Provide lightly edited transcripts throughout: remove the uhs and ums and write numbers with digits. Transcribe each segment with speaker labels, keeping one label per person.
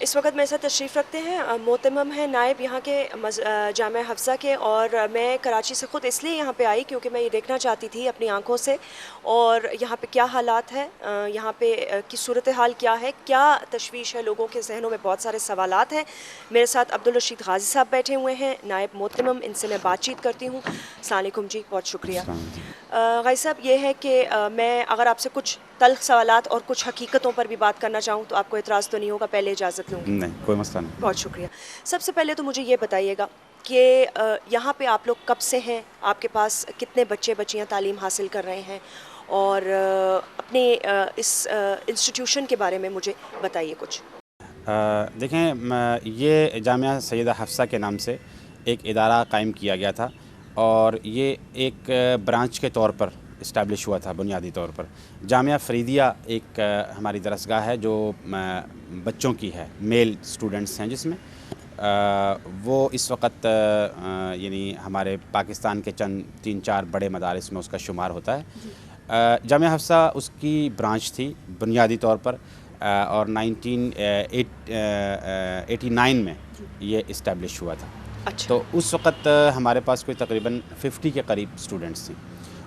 Speaker 1: اس وقت میرے ساتھ تشریف رکھتے ہیں محتمم ہیں نائب یہاں کے جامعہ حفصہ کے، اور میں کراچی سے خود اس لیے یہاں پہ آئی کیونکہ میں یہ دیکھنا چاہتی تھی اپنی آنکھوں سے اور یہاں پہ کیا حالات ہیں، یہاں پہ کی صورتحال کیا ہے، کیا تشویش ہے، لوگوں کے ذہنوں میں بہت سارے سوالات ہیں۔ میرے ساتھ عبدالرشید غازی صاحب بیٹھے ہوئے ہیں، نائب محتمم، ان سے میں بات چیت کرتی ہوں۔ السلام علیکم جی، بہت شکریہ۔ غازی صاحب، یہ ہے کہ میں اگر آپ سے کچھ تلخ سوالات اور کچھ حقیقتوں پر بھی بات کرنا چاہوں تو آپ کو اعتراض تو نہیں ہوگا؟ پہلے اجازت لوں گی؟
Speaker 2: نہیں، کوئی مسئلہ نہیں۔
Speaker 1: بہت شکریہ۔ سب سے پہلے تو مجھے یہ بتائیے گا کہ یہاں پہ آپ لوگ کب سے ہیں، آپ کے پاس کتنے بچے بچیاں تعلیم حاصل کر رہے ہیں، اور اپنے اس انسٹیٹیوشن کے بارے میں مجھے بتائیے کچھ۔
Speaker 2: دیکھیں، یہ جامعہ سیدہ حفصہ کے نام سے ایک ادارہ قائم کیا گیا تھا، اور یہ ایک برانچ کے طور پر اسٹیبلش ہوا تھا بنیادی طور پر۔ جامعہ فریدیہ ایک ہماری درسگاہ ہے جو بچوں کی ہے، میل سٹوڈنٹس ہیں جس میں وہ اس وقت یعنی ہمارے پاکستان کے چند 3-4 بڑے مدارس میں اس کا شمار ہوتا ہے۔ جامعہ حفصہ اس کی برانچ تھی بنیادی طور پر، اور 1989 میں یہ اسٹیبلش ہوا تھا۔ تو اس وقت ہمارے پاس کوئی تقریباً 50 کے قریب سٹوڈنٹس تھیں،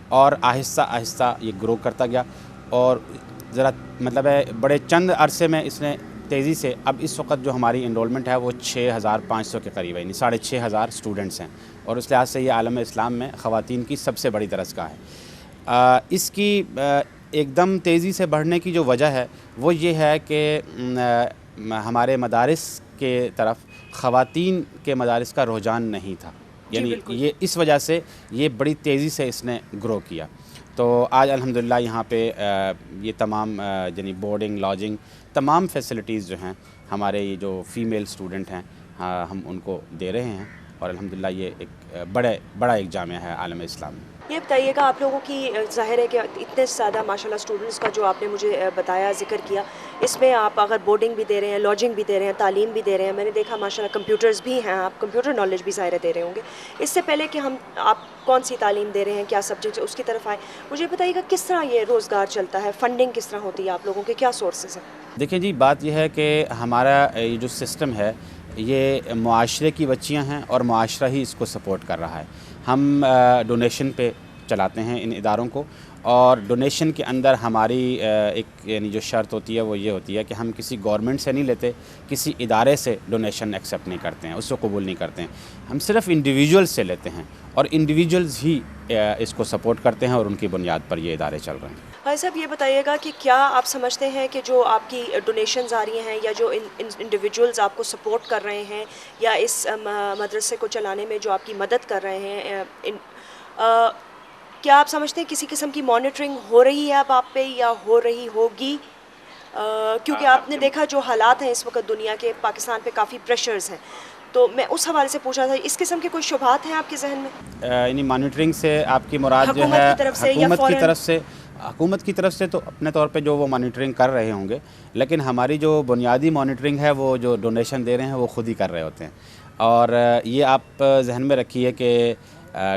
Speaker 2: اور آہستہ آہستہ یہ گرو کرتا گیا، اور ذرا مطلب ہے بڑے چند عرصے میں اس نے تیزی سے، اب اس وقت جو ہماری انرولمنٹ ہے وہ 6500 کے قریب ہے، یعنی 6500 سٹوڈنٹس ہیں، اور اس لحاظ سے یہ عالم اسلام میں خواتین کی سب سے بڑی درسگاہ ہے۔ اس کی ایک دم تیزی سے بڑھنے کی جو وجہ ہے وہ یہ ہے کہ ہمارے مدارس کے طرف خواتین کے مدارس کا رجحان نہیں تھا، یعنی یہ اس وجہ سے یہ بڑی تیزی سے اس نے گرو کیا۔ تو آج الحمدللہ یہاں پہ یہ تمام یعنی بورڈنگ، لاجنگ، تمام فیسلٹیز جو ہیں ہمارے یہ جو فیمیل اسٹوڈنٹ ہیں ہم ان کو دے رہے ہیں، اور الحمدللہ یہ ایک بڑا ایک جامعہ ہے عالم اسلام میں۔
Speaker 1: یہ بتائیے گا، آپ لوگوں کی ظاہر ہے کہ اتنے زیادہ ماشاءاللہ اسٹوڈنٹس کا جو آپ نے مجھے بتایا، ذکر کیا، اس میں آپ اگر بورڈنگ بھی دے رہے ہیں، لاجنگ بھی دے رہے ہیں، تعلیم بھی دے رہے ہیں، میں نے دیکھا ماشاءاللہ کمپیوٹرز بھی ہیں، آپ کمپیوٹر نالج بھی ظاہر دے رہے ہوں گے۔ اس سے پہلے کہ آپ کون سی تعلیم دے رہے ہیں، کیا سبجیکٹ، اس کی طرف آئے، مجھے بتائیے گا کس طرح یہ روزگار چلتا ہے، فنڈنگ کس طرح ہوتی ہے، آپ لوگوں کے کیا سورسز ہیں؟
Speaker 2: دیکھیں جی، بات یہ ہے کہ ہمارا یہ جو سسٹم ہے یہ معاشرے کی بچیاں ہیں، اور معاشرہ ہی اس کو سپورٹ کر رہا ہے۔ ہم ڈونیشن پہ چلاتے ہیں ان اداروں کو، اور ڈونیشن کے اندر ہماری ایک یعنی جو شرط ہوتی ہے وہ یہ ہوتی ہے کہ ہم کسی گورنمنٹ سے نہیں لیتے، کسی ادارے سے ڈونیشن ایکسیپٹ نہیں کرتے ہیں، اس کو قبول نہیں کرتے ہیں، ہم صرف انڈیویجول سے لیتے ہیں، اور انڈیویجولز ہی اس کو سپورٹ کرتے ہیں، اور ان کی بنیاد پر یہ ادارے چل رہے ہیں۔
Speaker 1: بھائی صاحب، یہ بتائیے گا کہ کیا آپ سمجھتے ہیں کہ جو آپ کی ڈونیشنز آ رہی ہیں، یا جو انڈیویجولز آپ کو سپورٹ کر رہے ہیں، یا اس مدرسے کو چلانے میں جو آپ کی مدد کر رہے ہیں، کیا آپ سمجھتے ہیں کسی قسم کی مانیٹرنگ ہو رہی ہے اب آپ پہ، یا ہو رہی ہوگی؟ کیونکہ آپ نے دیکھا جو حالات ہیں اس وقت دنیا کے، پاکستان پہ کافی پریشرز ہیں، تو میں اس حوالے سے پوچھا تھا، اس قسم کے کوئی شبہات ہیں آپ کے ذہن میں؟
Speaker 2: یعنی مانیٹرنگ سے آپ کی مراد جو ہے
Speaker 1: حکومت کی طرف سے، یا
Speaker 2: حکومت کی طرف سے تو اپنے طور پہ جو وہ مانیٹرنگ کر رہے ہوں گے، لیکن ہماری جو بنیادی مانیٹرنگ ہے وہ جو ڈونیشن دے رہے ہیں وہ خود ہی کر رہے ہوتے ہیں، اور یہ آپ ذہن میں رکھیے کہ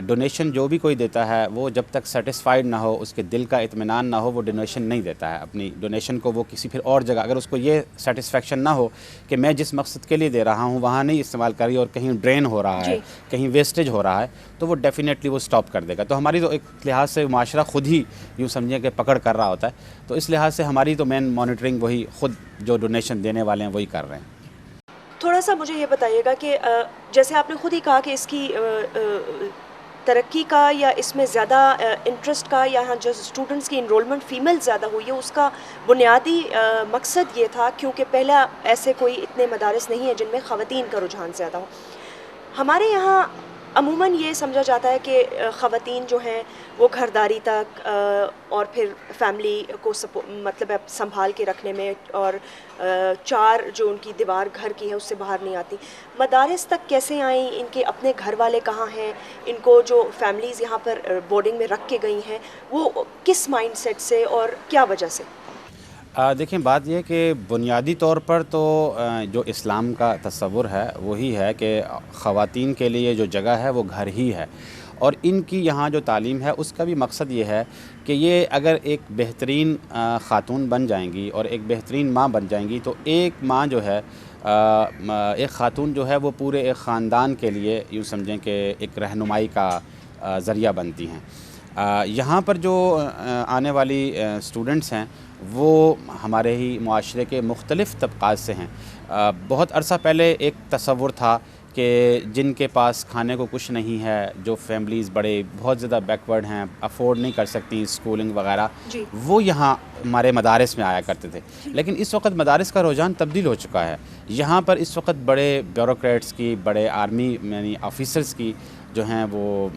Speaker 2: ڈونیشن جو بھی کوئی دیتا ہے وہ جب تک سیٹسفائیڈ نہ ہو، اس کے دل کا اطمینان نہ ہو، وہ ڈونیشن نہیں دیتا ہے۔ اپنی ڈونیشن کو وہ کسی پھر اور جگہ، اگر اس کو یہ سیٹسفیکشن نہ ہو کہ میں جس مقصد کے لیے دے رہا ہوں وہاں نہیں استعمال کری، اور کہیں ڈرین ہو رہا ہے، کہیں ویسٹیج ہو رہا ہے، تو وہ ڈیفینیٹلی وہ سٹاپ کر دے گا۔ تو ہماری تو ایک لحاظ سے معاشرہ خود ہی یوں سمجھیں کہ پکڑ کر رہا ہوتا ہے، تو اس لحاظ سے ہماری تو مین مانیٹرنگ وہی خود جو ڈونیشن دینے والے ہیں وہی کر رہے ہیں۔
Speaker 1: تھوڑا سا مجھے یہ بتائیے گا کہ جیسے آپ نے خود ہی کہا کہ اس کی ترقی کا، یا اس میں زیادہ انٹرسٹ کا، یا جو اسٹوڈنٹس کی انرولمنٹ فیمیل زیادہ ہوئی ہے، اس کا بنیادی مقصد یہ تھا کیونکہ پہلا ایسے کوئی اتنے مدارس نہیں ہیں جن میں خواتین کا رجحان زیادہ ہو۔ ہمارے یہاں عموماً یہ سمجھا جاتا ہے کہ خواتین جو ہیں وہ گھرداری تک اور پھر فیملی کو مطلب سنبھال کے رکھنے میں، اور چار جو ان کی دیوار گھر کی ہے اس سے باہر نہیں آتی۔ مدارس تک کیسے آئیں؟ ان کے اپنے گھر والے کہاں ہیں؟ ان کو جو فیملیز یہاں پر بورڈنگ میں رکھ کے گئی ہیں وہ کس مائنڈ سیٹ سے اور کیا وجہ سے؟
Speaker 2: دیکھیں، بات یہ ہے کہ بنیادی طور پر تو جو اسلام کا تصور ہے وہی ہے کہ خواتین کے لیے جو جگہ ہے وہ گھر ہی ہے، اور ان کی یہاں جو تعلیم ہے اس کا بھی مقصد یہ ہے کہ یہ اگر ایک بہترین خاتون بن جائیں گی اور ایک بہترین ماں بن جائیں گی تو ایک ماں جو ہے ایک خاتون جو ہے وہ پورے ایک خاندان کے لیے یوں سمجھیں کہ ایک رہنمائی کا ذریعہ بنتی ہیں. یہاں پر جو آنے والی اسٹوڈنٹس ہیں وہ ہمارے ہی معاشرے کے مختلف طبقات سے ہیں. بہت عرصہ پہلے ایک تصور تھا کہ جن کے پاس کھانے کو کچھ نہیں ہے, جو فیملیز بڑے بہت زیادہ بیکورڈ ہیں, افورڈ نہیں کر سکتی اسکولنگ وغیرہ, وہ یہاں ہمارے مدارس میں آیا کرتے تھے. لیکن اس وقت مدارس کا رجحان تبدیل ہو چکا ہے. یہاں پر اس وقت بڑے بیوروکریٹس کی, بڑے آرمی یعنی آفیسرز کی جو ہیں وہ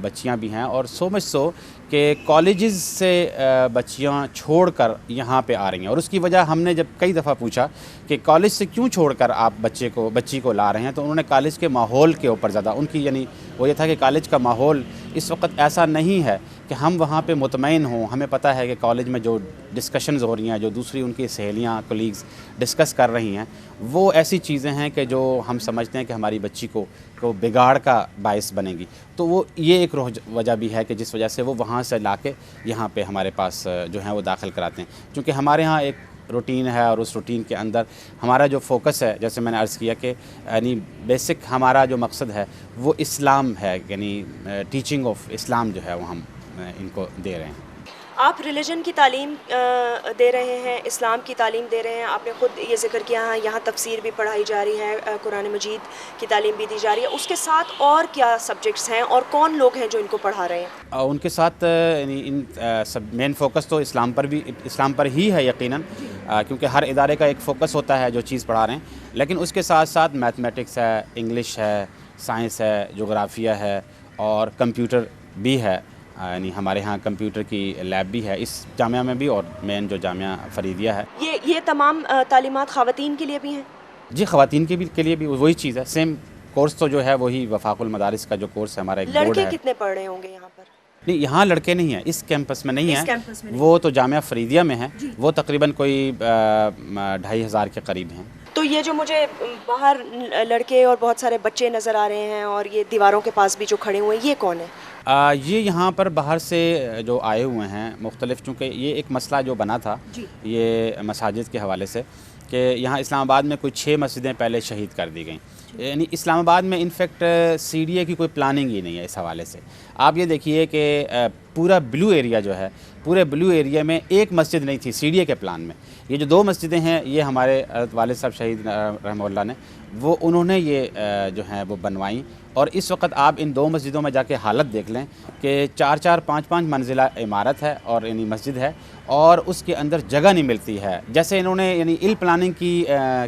Speaker 2: بچیاں بھی ہیں, اور سو مچ سو کہ کالجز سے بچیاں چھوڑ کر یہاں پہ آ رہی ہیں. اور اس کی وجہ ہم نے جب کئی دفعہ پوچھا کہ کالج سے کیوں چھوڑ کر آپ بچی کو لا رہے ہیں, تو انہوں نے کالج کے ماحول کے اوپر زیادہ ان کی یعنی وہ یہ تھا کہ کالج کا ماحول اس وقت ایسا نہیں ہے کہ ہم وہاں پہ مطمئن ہوں. ہمیں پتہ ہے کہ کالج میں جو ڈسکشنز ہو رہی ہیں, جو دوسری ان کی سہیلیاں کولیگز ڈسکس کر رہی ہیں, وہ ایسی چیزیں ہیں کہ جو ہم سمجھتے ہیں کہ ہماری بچی کو بگاڑ کا باعث بنے گی. تو وہ یہ ایک وجہ بھی ہے کہ جس وجہ سے وہ وہاں سے لا کے یہاں پہ ہمارے پاس جو ہیں وہ داخل کراتے ہیں. چونکہ ہمارے ہاں ایک روٹین ہے اور اس روٹین کے اندر ہمارا جو فوکس ہے, جیسے میں نے عرض کیا کہ یعنی بیسک ہمارا جو مقصد ہے وہ اسلام ہے, یعنی ٹیچنگ آف اسلام جو ہے وہ ہم ان کو دے رہے ہیں.
Speaker 1: آپ ریلیجن کی تعلیم دے رہے ہیں, اسلام کی تعلیم دے رہے ہیں. آپ نے خود یہ ذکر کیا ہے یہاں تفسیر بھی پڑھائی جا رہی ہے, قرآن مجید کی تعلیم بھی دی جا رہی ہے. اس کے ساتھ اور کیا سبجیکٹس ہیں اور کون لوگ ہیں جو ان کو پڑھا رہے ہیں؟
Speaker 2: ان کے ساتھ یعنی سب مین فوکس تو اسلام پر ہی ہے یقیناً, کیونکہ ہر ادارے کا ایک فوکس ہوتا ہے جو چیز پڑھا رہے ہیں. لیکن اس کے ساتھ ساتھ میتھمیٹکس ہے, انگلش ہے, سائنس ہے, جغرافیہ ہے اور کمپیوٹر بھی ہے. یعنی ہمارے ہاں کمپیوٹر کی لیب بھی ہے اس جامعہ میں بھی, اور مین جو جامعہ فریدیہ ہے.
Speaker 1: یہ تمام تعلیمات خواتین کے لیے بھی ہیں؟
Speaker 2: جی, خواتین کے لیے بھی وہی چیز ہے. سیم کورس تو جو ہے وہی وفاق المدارس کا جو کورس ہے ہمارا ایک بورڈ ہے.
Speaker 1: لڑکے کتنے پڑھ رہے ہوں گے یہاں پر؟
Speaker 2: نہیں, یہاں لڑکے نہیں ہیں, اس کیمپس میں نہیں ہیں, وہ تو جامعہ فریدیہ میں ہیں. وہ تقریباً کوئی 2500 کے قریب ہیں.
Speaker 1: تو یہ جو مجھے باہر لڑکے اور بہت سارے بچے نظر آ رہے ہیں اور یہ دیواروں کے پاس بھی جو کھڑے ہوئے ہیں, یہ کون ہے؟
Speaker 2: یہ یہاں پر باہر سے جو آئے ہوئے ہیں مختلف, چونکہ یہ ایک مسئلہ جو بنا تھا یہ مساجد کے حوالے سے کہ یہاں اسلام آباد میں کوئی 6 مسجدیں پہلے شہید کر دی گئیں. یعنی اسلام آباد میں انفیکٹ CDA کی کوئی پلاننگ ہی نہیں ہے اس حوالے سے. آپ یہ دیکھیے کہ پورا بلو ایریا جو ہے, پورے بلو ایریا میں ایک مسجد نہیں تھی CDA کے پلان میں. یہ جو 2 مسجدیں ہیں یہ ہمارے والد صاحب شہید رحمہ اللہ نے وہ انہوں نے یہ جو ہیں وہ بنوائیں. اور اس وقت آپ ان 2 مسجدوں میں جا کے حالت دیکھ لیں کہ 4-4 5-5 منزلہ عمارت ہے اور یعنی مسجد ہے, اور اس کے اندر جگہ نہیں ملتی ہے. جیسے انہوں نے یعنی پلاننگ کی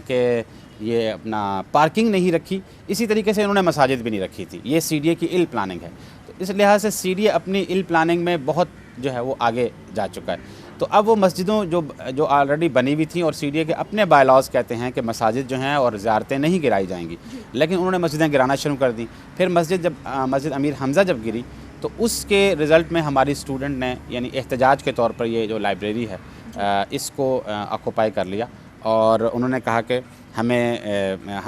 Speaker 2: کہ یہ اپنا پارکنگ نہیں رکھی, اسی طریقے سے انہوں نے مساجد بھی نہیں رکھی تھی. یہ CDA کی پلاننگ ہے. تو اس لحاظ سے CDA اپنی پلاننگ میں بہت جو ہے وہ آگے جا چکا ہے. تو اب وہ مسجدوں جو آلریڈی بنی ہوئی تھیں, اور CDA کے اپنے بائی لاز کہتے ہیں کہ مساجد جو ہیں اور زیارتیں نہیں گرائی جائیں گی, لیکن انہوں نے مسجدیں گرانا شروع کر دیں. پھر مسجد امیر حمزہ جب گری تو اس کے رزلٹ میں ہماری اسٹوڈنٹ نے یعنی احتجاج کے طور پر یہ جو لائبریری ہے اس کو آکوپائی کر لیا, اور انہوں نے کہا کہ ہمیں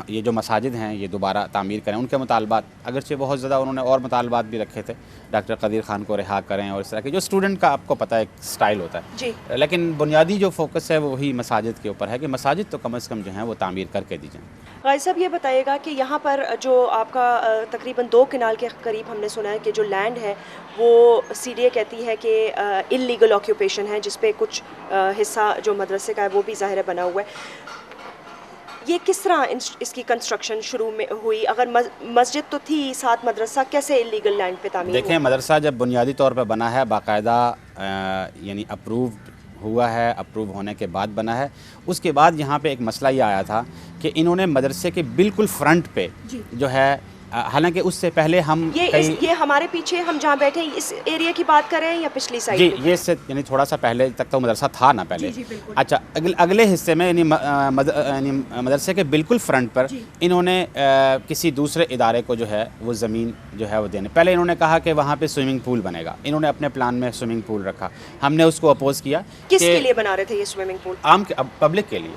Speaker 2: یہ جو مساجد ہیں یہ دوبارہ تعمیر کریں. ان کے مطالبات اگرچہ بہت زیادہ انہوں نے اور مطالبات بھی رکھے تھے, ڈاکٹر قدیر خان کو رہا کریں اور اس طرح کے جو اسٹوڈنٹ کا آپ کو پتہ ہے ایک سٹائل ہوتا ہے. لیکن بنیادی جو فوکس ہے وہ وہی مساجد کے اوپر ہے کہ مساجد تو کم از کم جو ہیں وہ تعمیر کر کے دی جائیں.
Speaker 1: غازی صاحب یہ بتائیے گا کہ یہاں پر جو آپ کا تقریباً 2 کنال کے قریب ہم نے سنا ہے کہ جو لینڈ ہے وہ CDA کہتی ہے کہ انلیگل آکیوپیشن ہے, جس پہ کچھ حصہ جو مدرسے کا ہے وہ بھی ظاہر ہے بنا ہوا ہے. یہ کس طرح اس کی کنسٹرکشن شروع میں ہوئی؟ اگر مسجد تو تھی ساتھ مدرسہ, کیسے انلیگل لینڈ پہ تعمیر
Speaker 2: دیکھیں, مدرسہ جب بنیادی طور پہ بنا ہے باقاعدہ یعنی اپرووڈ ہوا ہے, اپروو ہونے کے بعد بنا ہے. اس کے بعد یہاں پہ ایک مسئلہ یہ آیا تھا کہ انہوں نے مدرسے کے بالکل فرنٹ پہ جو ہے, حالانکہ اس سے پہلے ہم
Speaker 1: یہ ہمارے پیچھے ہم جہاں بیٹھے اس ایریا کی بات کر رہے ہیں یا پچھلی سائڈ؟
Speaker 2: جی, یہ سے یعنی تھوڑا سا پہلے تک تو مدرسہ تھا نا پہلے. اچھا, اگلے حصے میں یعنی مدرسے کے بالکل فرنٹ پر انہوں نے کسی دوسرے ادارے کو جو ہے وہ زمین جو ہے وہ دینے. پہلے انہوں نے کہا کہ وہاں پہ سوئمنگ پول بنے گا, انہوں نے اپنے پلان میں سوئمنگ پول رکھا. ہم نے اس کو اپوز کیا.
Speaker 1: کس کے لیے بنا رہے تھے یہ سوئمنگ پول؟
Speaker 2: عام پبلک کے لیے.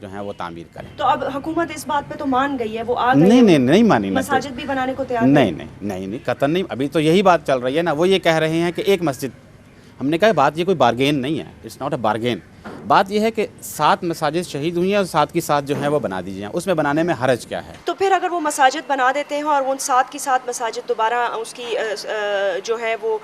Speaker 2: جو ہیں وہ تعمیر کریں.
Speaker 1: تو اب حکومت اس بات پہ تو مان گئی ہے, وہ آ گئی
Speaker 2: نہیں نہیں مانی,
Speaker 1: مساجد بھی بنانے کو تیار
Speaker 2: نہیں قطعاً نہیں. ابھی تو یہی بات چل رہی ہے نا, وہ یہ کہہ رہے ہیں کہ ایک مسجد. ہم نے کہا بات یہ کوئی بارگین نہیں ہے, اٹس ناٹ اے بارگین. بات یہ ہے کہ 7 مساجد شہید ہوئی ہیں اور 7 کی 7 جو ہیں وہ بنا دیجیے, اس میں بنانے میں حرج کیا ہے؟
Speaker 1: تو پھر اگر وہ مساجد بنا دیتے ہیں اور ان 7 کی 7 مساجد دوبارہ اس کی جو ہے وہ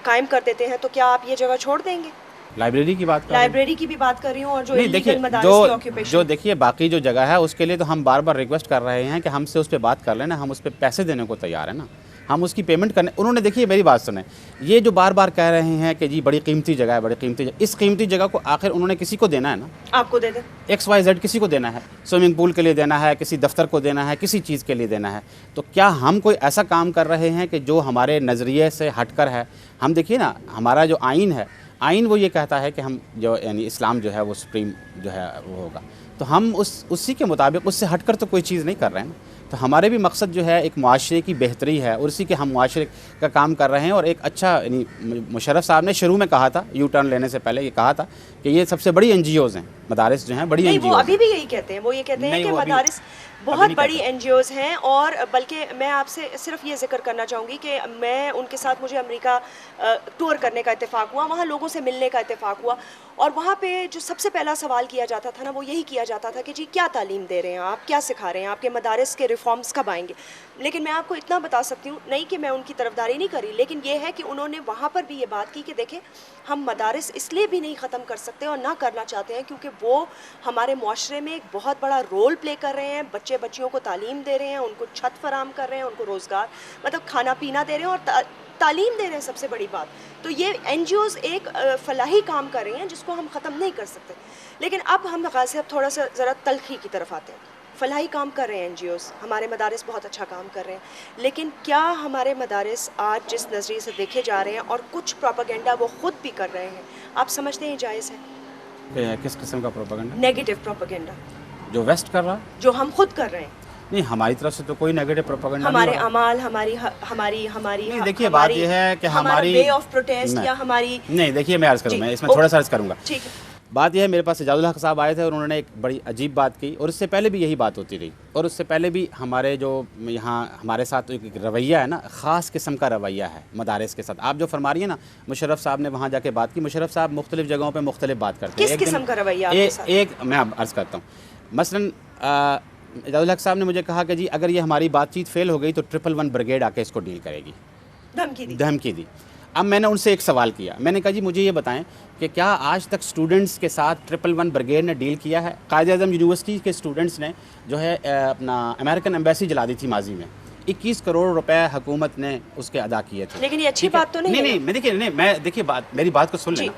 Speaker 1: قائم کر دیتے ہیں, تو کیا آپ یہ جگہ چھوڑ دیں گے؟
Speaker 2: لائبریری کی بات کر رہے ہیں,
Speaker 1: لائبریری کی بھی بات کر رہی ہوں, اور جو
Speaker 2: دیکھیے جو دیکھیے باقی جو جگہ ہے اس کے لیے تو ہم بار بار ریکویسٹ کر رہے ہیں کہ ہم سے اس پہ بات کر لینا, ہم اس پہ پیسے دینے کو تیار ہیں نا, ہم اس کی پیمنٹ کرنے. انہوں نے دیکھیے میری بات سنیں, یہ جو بار بار کہہ رہے ہیں کہ جی بڑی قیمتی جگہ ہے, بڑی قیمتی جگہ, اس قیمتی جگہ کو آخر انہوں نے کسی کو دینا ہے نا,
Speaker 1: آپ کو دے دیں,
Speaker 2: XYZ کسی کو دینا ہے, سوئمنگ پول کے لیے دینا ہے, کسی دفتر کو دینا ہے, کسی چیز کے لیے دینا ہے. تو کیا ہم کوئی ایسا کام کر رہے ہیں کہ جو ہمارے نظریے سے ہٹ کر ہے؟ ہم دیکھیے نا, ہمارا جو آئین ہے, آئین وہ یہ کہتا ہے کہ ہم جو یعنی اسلام جو ہے وہ سپریم جو ہے وہ ہوگا, تو ہم اسی کے مطابق اس سے ہٹ کر تو کوئی چیز نہیں کر رہے ہیں. تو ہمارے بھی مقصد جو ہے ایک معاشرے کی بہتری ہے, اور اسی کے ہم معاشرے کا کام کر رہے ہیں. اور ایک اچھا یعنی مشرف صاحب نے شروع میں کہا تھا, یو ٹرن لینے سے پہلے یہ کہا تھا کہ یہ سب سے بڑی NGOs ہیں, مدارس جو ہیں بڑی NGOs ہیں.
Speaker 1: وہ ابھی بھی یہی کہتے ہیں, وہ یہ کہتے ہیں کہ مدارس بہت بڑی NGOs ہیں. اور بلکہ میں آپ سے صرف یہ ذکر کرنا چاہوں گی کہ میں ان کے ساتھ, مجھے امریکہ ٹور کرنے کا اتفاق ہوا, وہاں لوگوں سے ملنے کا اتفاق ہوا, اور وہاں پہ جو سب سے پہلا سوال کیا جاتا تھا نا, وہ یہی کیا جاتا تھا کہ جی کیا تعلیم دے رہے ہیں آپ, کیا سکھا رہے ہیں, آپ کے مدارس کے ریفارمز کب آئیں گے. لیکن میں آپ کو اتنا بتا سکتی ہوں, نہیں کہ میں ان کی طرفداری نہیں کری, لیکن یہ ہے کہ انہوں نے وہاں پر بھی یہ بات کی کہ دیکھیں ہم مدارس اس لیے بھی نہیں ختم کر سکتے اور نہ کرنا چاہتے ہیں کیونکہ وہ ہمارے معاشرے میں ایک بہت بڑا رول پلے کر رہے ہیں. بچیوں کو تعلیم دے رہے ہیں, ان کو چھت فراہم کر رہے ہیں, ان کو روزگار مطلب کھانا پینا دے رہے ہیں, اور تعلیم دے رہے ہیں, سب سے بڑی بات. تو یہ NGOs ایک فلاحی کام کر رہی ہیں جس کو ہم ختم نہیں کر سکتے. لیکن اب ہم غازی اب تھوڑا سا ذرا تلخی کی طرف آتے ہیں. فلاحی کام کر رہے ہیں NGOs, ہمارے مدارس بہت اچھا کام کر رہے ہیں, لیکن کیا ہمارے مدارس آج جس نظریے سے دیکھے جا رہے ہیں اور کچھ پروپیگنڈا وہ خود بھی کر رہے ہیں, آپ سمجھتے ہیں جائز ہے؟
Speaker 2: کس قسم کا پروپیگنڈا؟
Speaker 1: نیگیٹو پروپیگنڈا
Speaker 2: جو ویسٹ کر رہا,
Speaker 1: جو ہم خود کر رہے ہیں.
Speaker 2: نہیں, ہماری طرف سے تو کوئی نیگیٹو پروپیگنڈا
Speaker 1: ہمارے اعمال, ہماری
Speaker 2: دیکھیے بات یہ ہے کہ ہماری
Speaker 1: وے آف پروٹیسٹ یا ہماری,
Speaker 2: نہیں دیکھیے میں عرض کروں, میں اس میں تھوڑا سا عرض کروں گا.
Speaker 1: ٹھیک ہے.
Speaker 2: بات یہ ہے, میرے پاس اعجاز الحق صاحب آئے تھے اور انہوں نے ایک بڑی عجیب بات کی, اور اس سے پہلے بھی یہی بات ہوتی رہی, اور اس سے پہلے بھی ہمارے جو یہاں ہمارے ساتھ ایک رویہ ہے نا, خاص قسم کا رویہ ہے مدارس کے ساتھ. آپ جو فرما رہی ہیں نا, مشرف صاحب نے وہاں جا کے بات کی. مشرف صاحب مختلف جگہوں پہ مختلف بات کرتے ہیں.
Speaker 1: کس قسم کا رویہ آپ کے ساتھ؟
Speaker 2: ایک میں عرض کرتا ہوں, مثلاً اعجاز الحق صاحب نے مجھے کہا کہ جی اگر یہ ہماری بات چیت فیل ہو گئی تو 111 بریگیڈ آ کے اس کو ڈیل کرے گی, دھمکی دی. اب میں نے ان سے ایک سوال کیا, میں نے کہا جی مجھے یہ بتائیں کہ کیا آج تک اسٹوڈنٹس کے ساتھ 111 بریگیڈ نے ڈیل کیا ہے؟ قائد اعظم یونیورسٹی کے اسٹوڈنٹس نے جو ہے اپنا امریکن ایمبیسی جلا دی تھی ماضی میں, 21 کروڑ روپے حکومت نے اس کے ادا کیے تھے.
Speaker 1: لیکن یہ اچھی بات تو نہیں ہے.
Speaker 2: میں دیکھیے میری بات کو سن لینا.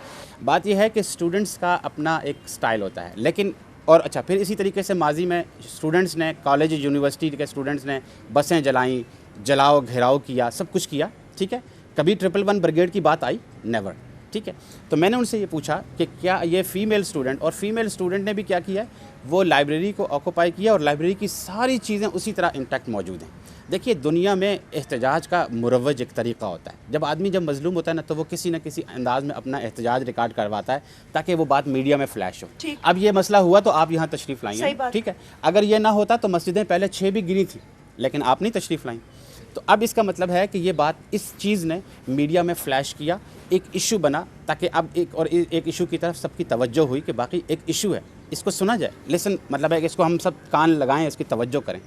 Speaker 2: بات یہ ہے کہ اسٹوڈنٹس کا اپنا ایک سٹائل ہوتا ہے, لیکن اور اچھا پھر اسی طریقے سے ماضی میں اسٹوڈنٹس نے, کالج یونیورسٹی کے اسٹوڈنٹس نے بسیں جلائیں, جلاؤ گھیراؤ کیا, سب کچھ کیا, ٹھیک ہے. کبھی 111 بریگیڈ کی بات آئی؟ نیور, ٹھیک ہے. تو میں نے ان سے یہ پوچھا کہ کیا یہ فیمیل اسٹوڈنٹ, اور فیمیل اسٹوڈنٹ نے بھی کیا کیا ہے, وہ لائبریری کو آکوپائی کیا, اور لائبریری کی ساری چیزیں اسی طرح انٹیکٹ موجود ہیں. دیکھیے دنیا میں احتجاج کا مروج ایک طریقہ ہوتا ہے, جب مظلوم ہوتا ہے نا تو وہ کسی نہ کسی انداز میں اپنا احتجاج ریکارڈ کرواتا ہے تاکہ وہ بات میڈیا میں فلیش ہو. اب یہ مسئلہ ہوا تو آپ یہاں تشریف لائیں گے, ٹھیک ہے. اگر یہ نہ ہوتا تو مسجدیں پہلے 6 بھی گری تھیں, لیکن آپ نہیں تشریف لائیں. تو اب اس کا مطلب ہے کہ یہ بات, اس چیز نے میڈیا میں فلیش کیا, ایک ایشو بنا, تاکہ اب ایک ایشو کی طرف سب کی توجہ ہوئی کہ باقی ایک ایشو ہے, اس کو سنا جائے. لیسن مطلب ہے کہ اس کو ہم سب کان لگائیں, اس کی توجہ کریں.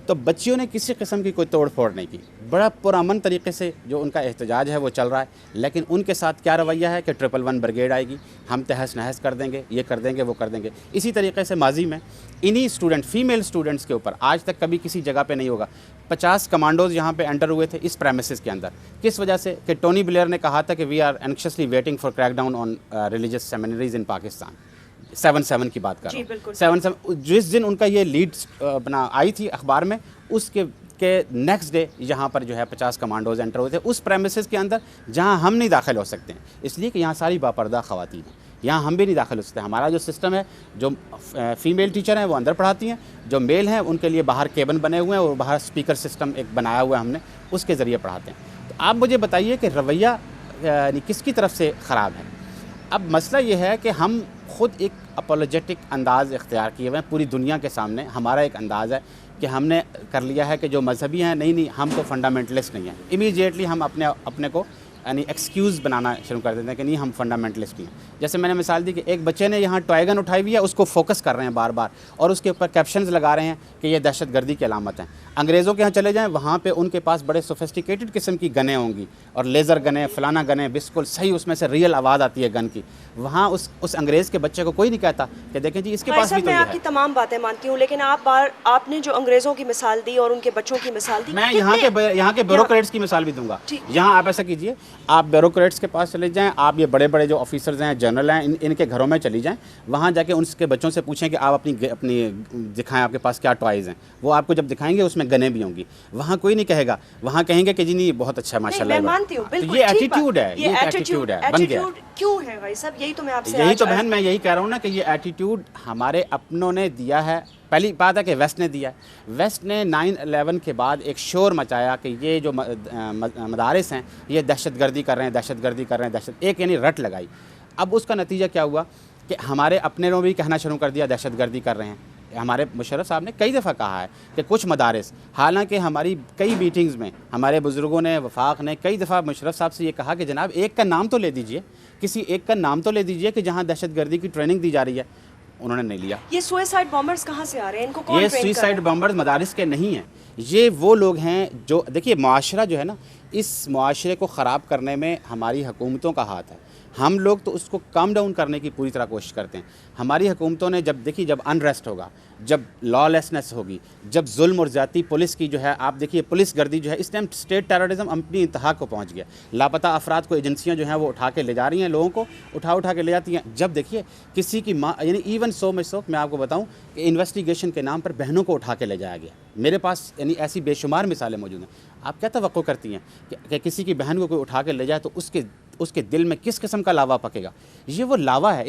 Speaker 2: تو بچیوں نے کسی قسم کی کوئی توڑ پھوڑ نہیں کی, بڑا پرامن طریقے سے جو ان کا احتجاج ہے وہ چل رہا ہے. لیکن ان کے ساتھ کیا رویہ ہے کہ 111 بریگیڈ آئے گی, ہم تہس نہس کر دیں گے, یہ کر دیں گے, وہ کر دیں گے. اسی طریقے سے ماضی میں انہی اسٹوڈنٹ, فیمیل اسٹوڈنٹس کے اوپر آج تک کبھی کسی جگہ پہ نہیں ہوگا, 50 کمانڈوز یہاں پہ انٹر ہوئے تھے اس پریمیسز کے اندر. کس وجہ سے؟ کہ ٹونی بلیئر نے کہا تھا کہ we are anxiously waiting for crack down on religious seminaries in Pakistan. 7/7 کی بات کر رہا ہوں. 7/7 جس دن ان کا یہ لیڈ اپنا آئی تھی اخبار میں, اس کے نیکسٹ ڈے یہاں پر جو ہے 50 کمانڈوز انٹر ہوئے تھے اس پریمیسز کے اندر جہاں ہم نہیں داخل ہو سکتے ہیں, اس لیے کہ یہاں ساری باپردہ خواتین ہیں, یہاں ہم بھی نہیں داخل ہو سکتے. ہمارا جو سسٹم ہے, جو فیمیل ٹیچر ہیں وہ اندر پڑھاتی ہیں, جو میل ہیں ان کے لیے باہر کیبن بنے ہوئے ہیں, اور باہر اسپیکر سسٹم ایک بنایا ہوا ہے ہم نے, اس کے ذریعے پڑھاتے ہیں. تو آپ مجھے بتائیے کہ رویہ یعنی کس کی طرف سے خراب ہے؟ اب مسئلہ یہ ہے کہ ہم خود ایک اپولوجیٹک انداز اختیار کیے ہوئے ہیں پوری دنیا کے سامنے. ہمارا ایک انداز ہے کہ ہم نے کر لیا ہے کہ جو مذہبی ہیں نہیں ہم تو فنڈامنٹلسٹ نہیں ہیں. امیڈیٹلی ہم اپنے کو یعنی ایکسکیوز بنانا شروع کر دیتے ہیں کہ نہیں ہم فنڈامنٹلسٹ ہیں. جیسے میں نے مثال دی کہ ایک بچے نے یہاں ٹوائے گن اٹھائی ہوئی ہے, اس کو فوکس کر رہے ہیں بار بار اور اس کے اوپر کیپشنز لگا رہے ہیں کہ یہ دہشت گردی کی علامت ہیں. انگریزوں کے یہاں چلے جائیں, وہاں پہ ان کے پاس بڑے سوفسٹیکیٹڈ قسم کی گنیں ہوں گی اور لیزر گنیں فلانا گنیں, بالکل صحیح اس میں سے ریئل آواز آتی ہے گن کی. وہاں اس انگریز کے بچے کو کوئی نہیں کہتا کہ دیکھیں جی اس کے پاس بھی تو
Speaker 1: میں آپ کی تمام باتیں مانتی ہوں, لیکن آپ نے جو انگریزوں کی مثال دی اور ان کے بچوں کی مثال دی,
Speaker 2: میں یہاں کے بیوروکریٹس کی مثال بھی دوں گا. یہاں آپ ایسا کیجئے, آپ بیوروکریٹس کے پاس چلے جائیں, آپ یہ بڑے بڑے جو آفیسرز ہیں, جنرل ہیں, ان کے گھروں میں چلی جائیں, وہاں جا کے ان کے بچوں سے پوچھیں کہ آپ اپنی دکھائیں آپ کے پاس کیا ٹوائز ہیں. وہ آپ کو جب دکھائیں گے اس میں گنیں بھی ہوں گی. وہاں کوئی نہیں کہے گا, وہاں کہیں گے کہ جی نہیں بہت اچھا ماشاء اللہ.
Speaker 1: میں مانتی ہوں بالکل,
Speaker 2: یہ ایٹیٹیوڈ ہے, یہ ایٹیٹیوڈ ہے, بن گیا.
Speaker 1: کیوں ہے بھائی صاحب, یہی تو میں آپ سے
Speaker 2: یہی تو بہن میں یہی کہہ رہا ہوں نا کہ یہ ایٹیٹیوڈ ہمارے اپنوں نے دیا ہے. پہلی بات ہے کہ ویسٹ نے دیا ہے. ویسٹ نے 9/11 کے بعد ایک شور مچایا کہ یہ جو مدارس ہیں یہ دہشت گردی کر رہے ہیں, دہشت گردی کر رہے ہیں, ایک یعنی رٹ لگائی. اب اس کا نتیجہ کیا ہوا کہ ہمارے اپنے نے بھی کہنا شروع کر دیا دہشت گردی کر رہے ہیں. ہمارے مشرف صاحب نے کئی دفعہ کہا ہے کہ کچھ مدارس, حالانکہ ہماری کئی میٹنگز میں ہمارے بزرگوں نے, وفاق نے کئی دفعہ مشرف صاحب سے یہ کہا کہ جناب ایک کا نام تو لے دیجئے, کسی ایک کا نام تو لے دیجئے کہ جہاں دہشت گردی کی ٹریننگ دی جا رہی ہے. انہوں نے نہیں لیا.
Speaker 1: یہ سوئسائڈ بامبرز کہاں سے آ رہے ہیں, ان کو کون ٹرین کر رہا ہے؟ یہ
Speaker 2: سوئسائڈ بامبرز مدارس کے نہیں ہیں, یہ وہ لوگ ہیں جو, دیکھیے معاشرہ جو ہے نا, اس معاشرے کو خراب کرنے میں ہماری حکومتوں کا ہاتھ ہے. ہم لوگ تو اس کو کام ڈاؤن کرنے کی پوری طرح کوشش کرتے ہیں. ہماری حکومتوں نے جب انریسٹ ہوگا, جب لا لیسنس ہوگی, جب ظلم اور زیادتی پولیس کی جو ہے, آپ دیکھیے پولیس گردی جو ہے اس ٹائم اسٹیٹ ٹیررزم اپنی انتہا کو پہنچ گیا. لاپتہ افراد کو ایجنسیاں جو ہیں وہ اٹھا کے لے جا رہی ہیں, لوگوں کو اٹھا کے لے جاتی ہیں. جب دیکھیے کسی کی ماں, یعنی ایون میں آپ کو بتاؤں کہ انویسٹیگیشن کے نام پر بہنوں کو اٹھا کے لے جایا گیا. میرے پاس یعنی ایسی بے شمار مثالیں موجود ہیں. آپ کیا توقع کرتی ہیں کہ کسی کی بہن کو کوئی اٹھا کے لے جائے تو اس کے دل میں کس قسم کا لاوا پکے گا؟ یہ وہ لاوا ہے.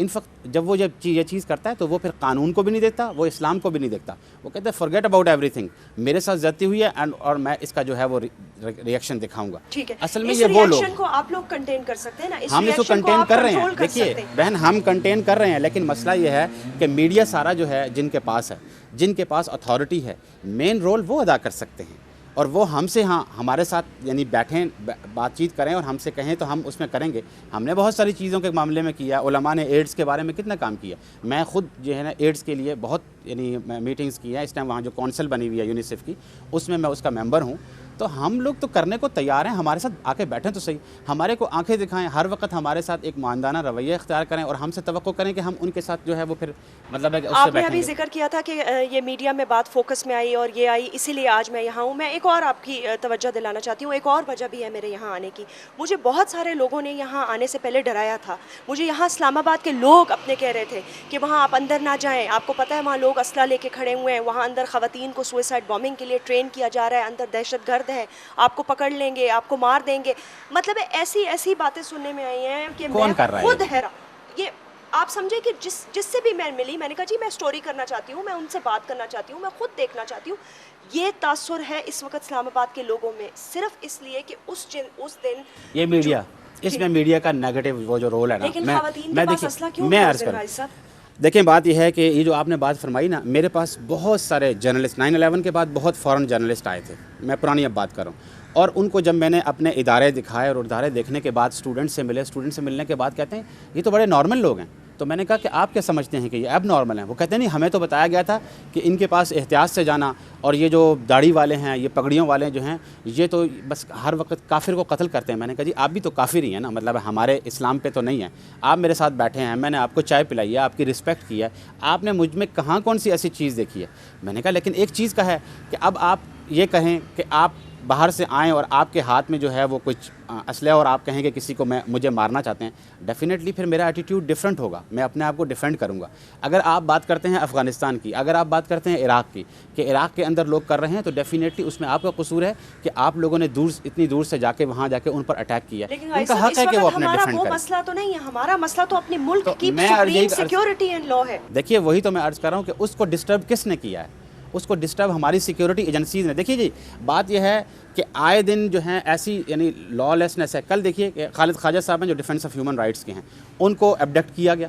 Speaker 2: جب وہ یہ چیز کرتا ہے تو وہ پھر قانون کو بھی نہیں دیکھتا, وہ اسلام کو بھی نہیں دیکھتا. وہ کہتے ہیں فارگیٹ اباؤٹ ایوری تھنگ, میرے ساتھ زیادتی ہوئی ہے اور میں اس کا جو ہے وہ ریئیکشن دکھاؤں گا.
Speaker 1: ٹھیک ہے,
Speaker 2: اصل میں یہ وہ لوگ
Speaker 1: کو آپ لوگ کنٹین کر سکتے ہیں نا,
Speaker 2: ہم اس کو کنٹین کر رہے ہیں. دیکھیے بہن ہم کنٹین کر رہے ہیں, لیکن مسئلہ یہ ہے کہ میڈیا سارا جو ہے جن کے پاس اتھارٹی ہے, مین رول وہ ادا کر سکتے ہیں. اور وہ ہم سے ہمارے ساتھ یعنی بیٹھیں, بات چیت کریں اور ہم سے کہیں تو ہم اس میں کریں گے. ہم نے بہت ساری چیزوں کے معاملے میں کیا. علماء نے ایڈز کے بارے میں کتنا کام کیا. میں خود جو ہے نا ایڈز کے لیے بہت یعنی میٹنگز کی ہیں. اس ٹائم وہاں جو کونسل بنی ہوئی ہے یونیسیف کی, اس میں اس کا ممبر ہوں. تو ہم لوگ تو کرنے کو تیار ہیں, ہمارے ساتھ آ کے بیٹھیں تو صحیح, ہمارے کو آنکھیں دکھائیں, ہر وقت ہمارے ساتھ ایک معاندانہ رویہ اختیار کریں اور ہم سے توقع کریں کہ ہم ان کے ساتھ جو ہے وہ پھر مطلب ہے کہ اس سے بیٹھیں گے.
Speaker 1: آپ نے ابھی ذکر کیا تھا کہ یہ میڈیا میں بات فوکس میں آئی اور یہ آئی, اسی لیے آج میں یہاں ہوں. میں ایک اور آپ کی توجہ دلانا چاہتی ہوں, ایک اور وجہ بھی ہے میرے یہاں آنے کی. مجھے بہت سارے لوگوں نے یہاں آنے سے پہلے ڈرایا تھا. مجھے یہاں اسلام آباد کے لوگ اپنے کہہ رہے تھے کہ وہاں آپ اندر نہ جائیں, آپ کو پتہ ہے وہاں لوگ اسلحہ لے کے کھڑے ہوئے ہیں, وہاں اندر خواتین کو سوئسائڈ بامبنگ کے لیے ٹرین کیا جا رہا ہے, اندر دہشت گرد ہے, آپ کو پکڑ لیں گے, آپ کو مار دیں گے. مطلب ایسی باتیں سننے میں آئی ہیں کہ میں خود حیران. یہ آپ سمجھے کہ جس سے بھی میں ملی, میں نے کہا جی میں سٹوری کرنا چاہتی ہوں, میں ان سے بات کرنا چاہتی ہوں, میں خود دیکھنا چاہتی ہوں. یہ تاثر ہے اس وقت اسلام آباد کے لوگوں میں, صرف اس لیے کہ اس دن
Speaker 2: یہ میڈیا, اس میں میڈیا کا نیگیٹو وہ جو رول ہے نا,
Speaker 1: لیکن خواتین کے پاس اسلحہ کیوں ہے بھائی صاحب؟
Speaker 2: دیکھیں بات یہ ہے کہ یہ جو آپ نے بات فرمائی نا, میرے پاس بہت سارے جرنلسٹ 9/11 کے بعد بہت فورن جرنلسٹ آئے تھے. میں پرانی اب بات کر رہا ہوں. اور ان کو جب میں نے اپنے ادارے دکھائے اور ادارے دیکھنے کے بعد اسٹوڈنٹ سے ملنے کے بعد کہتے ہیں یہ تو بڑے نارمل لوگ ہیں. تو میں نے کہا کہ آپ کیا سمجھتے ہیں کہ یہ اب نارمل ہیں؟ وہ کہتے ہیں نہیں, ہمیں تو بتایا گیا تھا کہ ان کے پاس احتیاط سے جانا, اور یہ جو داڑھی والے ہیں, یہ پگڑیوں والے جو ہیں, یہ تو بس ہر وقت کافر کو قتل کرتے ہیں. میں نے کہا جی آپ بھی تو کافر ہی ہیں نا, مطلب ہمارے اسلام پہ تو نہیں ہیں. آپ میرے ساتھ بیٹھے ہیں, میں نے آپ کو چائے پلائی ہے, آپ کی رسپیکٹ کی ہے, آپ نے مجھ میں کون سی ایسی چیز دیکھی ہے؟ میں نے کہا لیکن ایک چیز کا ہے کہ اب آپ یہ کہیں کہ آپ باہر سے آئیں اور آپ کے ہاتھ میں جو ہے وہ کچھ اسلحہ اور آپ کہیں کہ کسی کو مجھے مارنا چاہتے ہیں, ڈیفینیٹلی پھر میرا ایٹیٹیوڈ ڈیفرنٹ ہوگا. میں اپنے آپ کو ڈیفینڈ کروں گا. اگر آپ بات کرتے ہیں افغانستان کی, اگر آپ بات کرتے ہیں عراق کی, کہ عراق کے اندر لوگ کر رہے ہیں, تو ڈیفینیٹلی اس میں آپ کا قصور ہے کہ آپ لوگوں نے اتنی دور سے جا کے وہاں جا کے ان پر اٹیک کیا. ان کا حق ہے کہ وہ اپنے ڈیفینڈ کریں.
Speaker 1: مسئلہ تو نہیں ہے, ہمارا مسئلہ تو اپنے ملک کی سپریم سیکیورٹی اینڈ لا ہے.
Speaker 2: دیکھیے وہی تو میں عرض کر رہا ہوں کہ اس کو ڈسٹرب کس نے کیا ہے؟ اس کو ڈسٹرب ہماری سیکیورٹی ایجنسیز نے. دیکھیے جی بات یہ ہے کہ آئے دن جو ہیں ایسی یعنی لا لیسنس ہے. کل دیکھیے کہ خالد خواجہ صاحب ہیں جو ڈیفینس آف ہیومن رائٹس کے ہیں, ان کو ایبڈکٹ کیا گیا,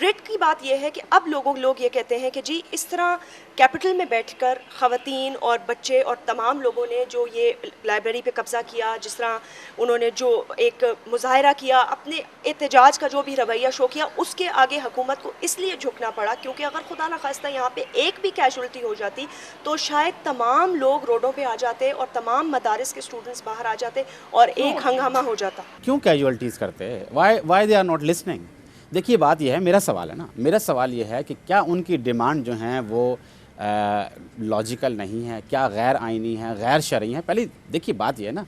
Speaker 1: ریٹ کی بات یہ ہے کہ اب لوگ یہ کہتے ہیں کہ جی اس طرح کیپٹل میں بیٹھ کر خواتین اور بچے اور تمام لوگوں نے جو یہ لائبریری پہ قبضہ کیا، جس طرح انہوں نے جو ایک مظاہرہ کیا، اپنے احتجاج کا جو بھی رویہ شو کیا، اس کے آگے حکومت کو اس لیے جھکنا پڑا کیونکہ اگر خدا نخواستہ یہاں پہ ایک بھی کیجولٹی ہو جاتی تو شاید تمام لوگ روڈوں پہ آ جاتے اور تمام مدارس کے اسٹوڈنٹس باہر آ جاتے اور ایک ہنگامہ ہو جاتا.
Speaker 2: کیوں کیجولٹیز کرتے ہیں؟ Why they are not listening? دیکھیے بات یہ ہے، میرا سوال ہے نا، میرا سوال یہ ہے کہ کیا ان کی ڈیمانڈ جو ہیں وہ لاجیکل نہیں ہے، کیا غیر آئینی ہے، غیر شرعی ہے؟ پہلے دیکھیے بات یہ ہے نا،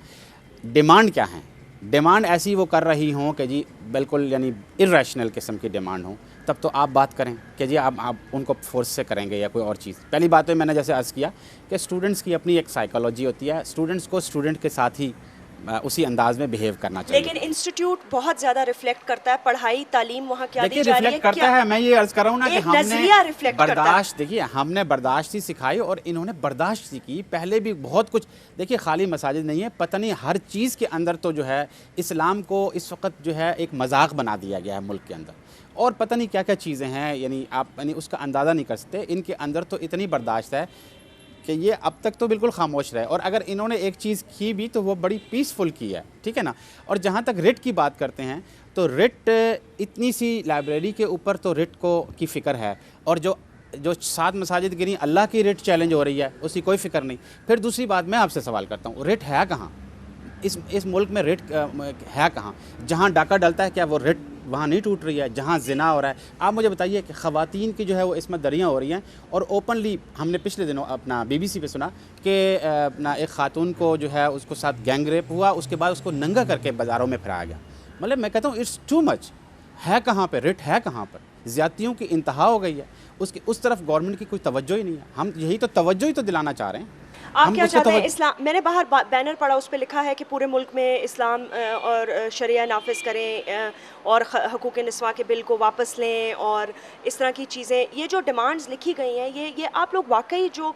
Speaker 2: ڈیمانڈ کیا ہیں؟ ڈیمانڈ ایسی وہ کر رہی ہوں کہ جی بالکل یعنی ارریشنل قسم کی ڈیمانڈ ہوں، تب تو آپ بات کریں کہ جی آپ ان کو فورس سے کریں گے یا کوئی اور چیز. پہلی بات تو میں نے جیسے عرض کیا کہ اسٹوڈنٹس کی اپنی ایک سائیکالوجی ہوتی ہے، اسٹوڈنٹس کو اسٹوڈنٹ کے ساتھ ہی اسی انداز میں بیہیو کرنا چاہیے.
Speaker 1: لیکن انسٹیٹیوٹ بہت زیادہ ریفلیکٹ کرتا ہے پڑھائی تعلیم وہاں کیا دی
Speaker 2: دیکھیے
Speaker 1: جا رہی ہے.
Speaker 2: ریفلیکٹ کرتا ہے، میں یہ عرض کر رہا ہوں نا کہ ہم نے برداشت، دیکھیے ہم نے برداشت ہی سکھائی اور انہوں نے برداشت ہی کی. پہلے بھی بہت کچھ، دیکھیے خالی مساجد نہیں ہے، پتہ نہیں ہر چیز کے اندر تو جو ہے اسلام کو اس وقت جو ہے ایک مذاق بنا دیا گیا ہے ملک کے اندر، اور پتہ نہیں کیا کیا چیزیں ہیں، یعنی آپ یعنی اس کا اندازہ نہیں کر سکتے. ان کے اندر تو اتنی برداشت ہے کہ یہ اب تک تو بالکل خاموش رہے، اور اگر انہوں نے ایک چیز کی بھی تو وہ بڑی پیسفل کی ہے، ٹھیک ہے نا. اور جہاں تک ریٹ کی بات کرتے ہیں تو ریٹ اتنی سی لائبریری کے اوپر تو ریٹ کو کی فکر ہے، اور جو 7 مساجد گری اللہ کی ریٹ چیلنج ہو رہی ہے اس کی کوئی فکر نہیں. پھر دوسری بات میں آپ سے سوال کرتا ہوں، ریٹ ہے کہاں اس ملک میں؟ ریٹ ہے کہاں؟ جہاں ڈاکہ ڈلتا ہے کیا وہ ریٹ وہاں نہیں ٹوٹ رہی ہے؟ جہاں زنا ہو رہا ہے، آپ مجھے بتائیے کہ خواتین کی جو ہے وہ عصمت دریاں ہو رہی ہیں، اور اوپنلی ہم نے پچھلے دنوں اپنا BBC پہ سنا کہ اپنا ایک خاتون کو جو ہے اس کو ساتھ گینگ ریپ ہوا، اس کے بعد اس کو ننگا کر کے بازاروں میں پھرایا گیا. مطلب میں کہتا ہوں اٹس ٹو مچ. ہے کہاں پہ ریٹ؟ ہے کہاں پر؟ زیادتیوں کی انتہا ہو گئی ہے، اس طرف گورنمنٹ کی کوئی توجہ ہی نہیں ہے. ہم یہی تو توجہ ہی تو دلانا چاہ رہے ہیں.
Speaker 1: آپ کیا چاہتے ہیں اسلام؟ میں نے باہر بینر پڑھا، اس پہ لکھا ہے کہ پورے ملک میں اسلام اور شریعہ نافذ کریں اور حقوق نسواں کے بل کو واپس لیں اور اس طرح کی چیزیں. یہ جو ڈیمانڈز لکھی گئی ہیں یہ آپ لوگ واقعی جو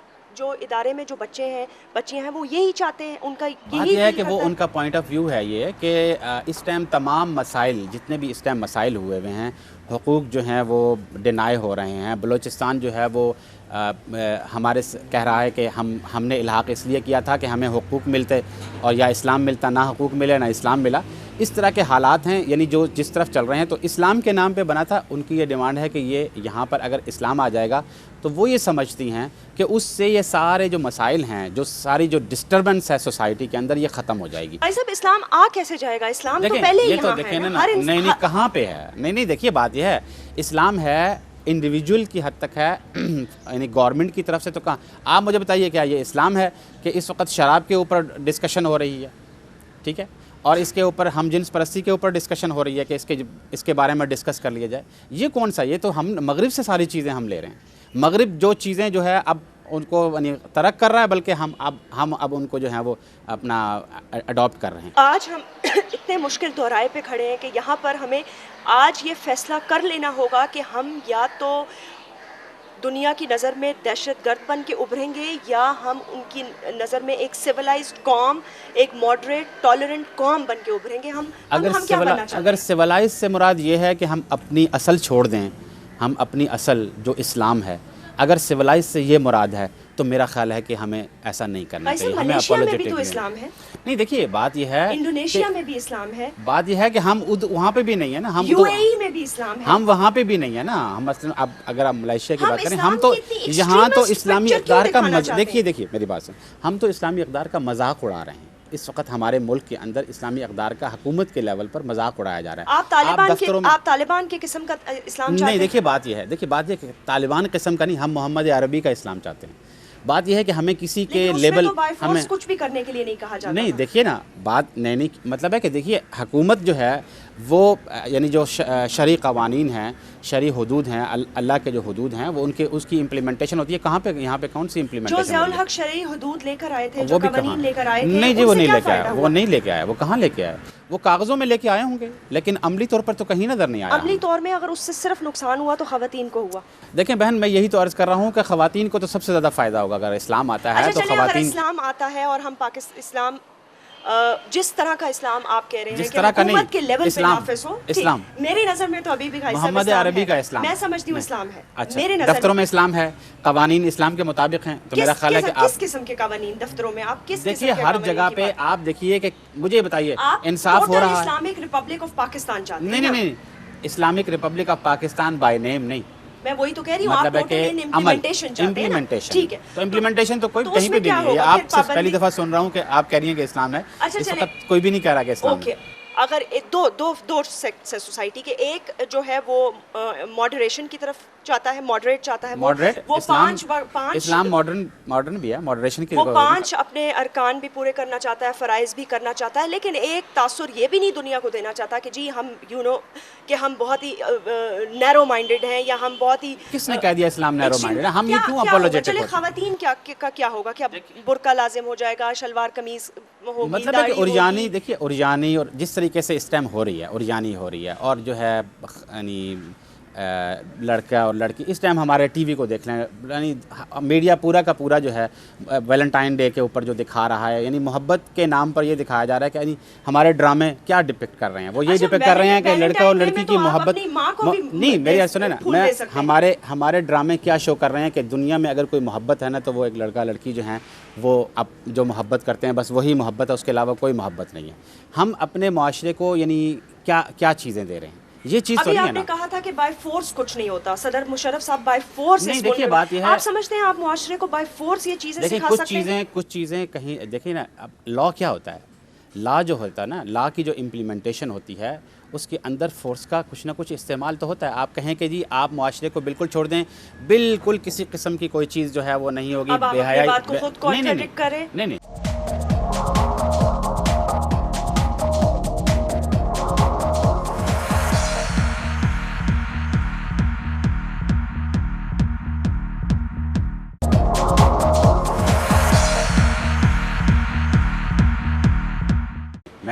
Speaker 1: ادارے میں جو بچے ہیں بچیاں ہیں وہ یہی چاہتے ہیں؟ ان کا یہی
Speaker 2: ہے کہ وہ ان کا پوائنٹ آف ویو ہے یہ کہ اس ٹائم تمام مسائل جتنے بھی اس ٹائم مسائل ہوئے ہوئے ہیں، حقوق جو ہیں وہ ڈینائی ہو رہے ہیں. بلوچستان جو ہے وہ ہمارے کہہ رہا ہے کہ ہم نے الحاق اس لیے کیا تھا کہ ہمیں حقوق ملتے اور یا اسلام ملتا، نہ حقوق ملے نہ اسلام ملا. اس طرح کے حالات ہیں، یعنی جو جس طرف چل رہے ہیں. تو اسلام کے نام پہ بنا تھا، ان کی یہ ڈیمانڈ ہے کہ یہاں پر اگر اسلام آ جائے گا تو وہ یہ سمجھتی ہیں کہ اس سے یہ سارے جو مسائل ہیں، جو ساری جو ڈسٹربنس ہے سوسائٹی کے اندر، یہ ختم ہو جائے گی.
Speaker 1: بھائی صاحب اسلام آ کیسے جائے گا؟ اسلام تو پہلے ہی یہاں ہے نا.
Speaker 2: نہیں کہاں پہ ہے؟ نہیں دیکھیے بات یہ ہے، اسلام ہے انڈیویجول کی حد تک ہے، یعنی گورنمنٹ کی طرف سے تو کہاں. آپ مجھے بتائیے کیا یہ اسلام ہے کہ اس وقت شراب کے اوپر ڈسکشن ہو رہی ہے، ٹھیک ہے، اور اس کے اوپر ہم جنس پرستی کے اوپر ڈسکشن ہو رہی ہے کہ اس کے بارے میں ڈسکس کر لیا جائے؟ یہ کون سا؟ یہ تو ہم مغرب سے ساری چیزیں ہم لے رہے ہیں. مغرب جو چیزیں جو ہے اب ان کو یعنی ترک کر رہا ہے، بلکہ ہم اب ان کو جو ہے وہ اپنا اڈاپٹ کر رہے ہیں.
Speaker 1: آج ہم اتنے مشکل دورائے پہ کھڑے ہیں کہ یہاں پر ہمیں آج یہ فیصلہ کر لینا ہوگا کہ ہم یا تو دنیا کی نظر میں دہشت گرد بن کے ابھریں گے یا ہم ان کی نظر میں ایک سویلائزڈ قوم، ایک ماڈریٹ ٹالرنٹ قوم بن کے ابھریں گے. ہم کیا بننا چاہتے ہیں؟
Speaker 2: اگر سویلائز سے مراد یہ ہے کہ ہم اپنی اصل چھوڑ دیں، ہم اپنی اصل جو اسلام ہے، اگر سویلائز سے یہ مراد ہے تو میرا خیال ہے کہ ہمیں ایسا نہیں کرنا چاہیے. ہمیں
Speaker 1: ملیشیا میں بھی تو اسلام ہے.
Speaker 2: نہیں دیکھیے بات یہ ہے،
Speaker 1: انڈونیشیا میں بھی اسلام ہے.
Speaker 2: بات یہ ہے کہ ہم وہاں پہ بھی نہیں ہے نا، ہم
Speaker 1: UAE میں بھی اسلام ہے،
Speaker 2: ہم وہاں پہ بھی نہیں ہے نا. ہم اب اگر آپ ملیشیا کی بات کریں، ہم تو یہاں تو اسلامی اقدار کا دیکھیے میری بات سے، ہم تو اسلامی اقدار کا مذاق اڑا رہے ہیں. اس وقت ہمارے ملک کے اندر اسلامی اقدار کا حکومت کے لیول پر مذاق اڑایا جا رہا ہے.
Speaker 1: آپ طالبان کے قسم کا اسلام چاہتے ہیں؟
Speaker 2: نہیں دیکھیے بات یہ ہے کہ طالبان قسم کا نہیں، ہم محمد عربی کا اسلام چاہتے ہیں. بات یہ ہے کہ ہمیں کسی کے لیبل
Speaker 1: ہمیں کچھ بھی کرنے کے لیے نہیں کہا جاتا.
Speaker 2: نہیں دیکھیے نا بات نہیں مطلب ہے کہ دیکھیے حکومت جو ہے وہ یعنی جو شرعی قوانین ہیں، شرعی حدود ہیں، اللہ کے جو حدود ہیں، وہ اس کی امپلیمنٹیشن ہوتی ہے. کہاں پہ یہاں پہ کون سی امپلیمنٹیشن؟
Speaker 1: جو ضیاء الحق شرعی حدود لے کر آئے تھے، جو قوانین لے کر آئے تھے،
Speaker 2: نہیں جی وہ نہیں لے کے آیا، وہ نہیں لے کے آیا. وہ کہاں لے کے آیا؟ وہ کاغذوں میں لے کے آئے ہوں گے لیکن عملی طور پر تو کہیں نظر نہیں آیا.
Speaker 1: عملی طور میں اگر اس سے صرف نقصان ہوا تو خواتین کو ہوا.
Speaker 2: دیکھیں بہن، میں یہی تو عرض کر رہا ہوں کہ خواتین کو تو سب سے زیادہ فائدہ ہوگا اگر اسلام آتا ہے. تو خواتین
Speaker 1: اگر اسلام آتا ہے اور ہم اسلام جس طرح کا اسلام آپ کہہ رہے ہیں
Speaker 2: جس
Speaker 1: کہ
Speaker 2: طرح کا نہیں،
Speaker 1: حکومت کے لیول پہ
Speaker 2: اسلام،
Speaker 1: نافذ ہو،
Speaker 2: اسلام
Speaker 1: میری نظر میں تو ابھی بھی بھائی صاحب
Speaker 2: محمد
Speaker 1: اسلام
Speaker 2: عربی
Speaker 1: ہے،
Speaker 2: کا اسلام
Speaker 1: میں سمجھتی ہوں اسلام ہے
Speaker 2: اچھا
Speaker 1: میری نظر
Speaker 2: دفتروں میں اسلام ہے، قوانین اسلام کے مطابق ہیں، تو میرا خیال ہے کہ
Speaker 1: کس قسم کے قوانین دفتروں میں آپ کس
Speaker 2: دیکھیے ہر جگہ پہ آپ دیکھیے کہ مجھے بتائیے انصاف ہو رہا ہے.
Speaker 1: اسلامک ریپبلک آف پاکستان چاہتے ہیں؟
Speaker 2: نہیں Islamic republic of Pakistan by name نہیں،
Speaker 1: میں وہی تو کہہ رہی ہوں،
Speaker 2: مطلب ہے کہ عمل
Speaker 1: امپلیمنٹیشن، ٹھیک ہے،
Speaker 2: تو امپلیمنٹیشن تو کوئی کہیں پہ بھی نہیں ہے. آپ سے پہلی دفعہ سن رہا ہوں کہ آپ کہہ رہی ہیں کہ اسلام ہے، اس وقت کوئی بھی نہیں کہہ رہا کہ اسلام ہے.
Speaker 1: اگر دو سیکٹس ہے سوسائٹی کے، ایک جو ہے وہ ماڈریشن کی طرف چاہتا ہے، ماڈریٹ چاہتا ہے، وہ
Speaker 2: اسلام ماڈرن بھی ہے، ماڈریشن کی
Speaker 1: وہ 5 اپنے ارکان بھی پورے کرنا چاہتا ہے، فرائض بھی کرنا چاہتا ہے، لیکن ایک تاثر یہ بھی نہیں دنیا کو دینا چاہتا کہ جی ہم کہ ہم بہت ہی نیرو مائنڈڈ ہیں یا ہم بہت ہی.
Speaker 2: کس نے کہہ دیا اسلام نیرو مائنڈڈ ہے؟ ہم یہ کیوں اپولوجیٹک ہوتے ہیں؟
Speaker 1: خواتین کا کیا ہوگا؟ کیا برقع لازم ہو جائے گا، شلوار قمیض ہوگی،
Speaker 2: مطلب ہے کہ اوریانی، دیکھیے اوریانی اور جس طریقے سے اس ٹائم ہو رہی ہے، اوریانی ہو رہی ہے، اور جو ہے یعنی لڑکا اور لڑکی اس ٹائم ہمارے ٹی وی کو دیکھ لیں، یعنی میڈیا پورا کا پورا جو ہے ویلنٹائن ڈے کے اوپر جو دکھا رہا ہے، یعنی محبت کے نام پر یہ دکھایا جا رہا ہے کہ یعنی ہمارے ڈرامے کیا ڈپکٹ کر رہے ہیں، وہ یہ ڈپکٹ کر رہے ہیں کہ لڑکا اور لڑکی کی محبت. نہیں میری سنیں نا، ہمارے ڈرامے کیا شو کر رہے ہیں کہ دنیا میں اگر کوئی محبت ہے نا تو وہ ایک لڑکا لڑکی جو ہیں وہ اب جو محبت کرتے ہیں بس وہی محبت ہے، اس کے علاوہ کوئی محبت نہیں ہے. ہم اپنے معاشرے کو یعنی کیا چیزیں دے رہے ہیں، یہ چیز تو نہیں ہے نا.
Speaker 1: آپ نے کہا تھا کہ بائی فورس کچھ نہیں ہوتا، صدر مشرف صاحب بائی فورس.
Speaker 2: نہیں دیکھیے بات یہ ہے،
Speaker 1: آپ سمجھتے ہیں آپ معاشرے کو بائی فورس یہ چیزیں سکھا سکتے ہیں؟
Speaker 2: کچھ چیزیں کہیں دیکھیں نا، اب لا کیا ہوتا ہے، لا جو ہوتا ہے نا، لا کی جو امپلیمنٹیشن ہوتی ہے اس کے اندر فورس کا کچھ نہ کچھ استعمال تو ہوتا ہے. آپ کہیں کہ جی آپ معاشرے کو بالکل چھوڑ دیں، بالکل کسی قسم کی کوئی چیز جو ہے وہ نہیں ہوگی،
Speaker 1: بے حیائی، بات کو خود کنٹراڈکٹ کریں.
Speaker 2: نہیں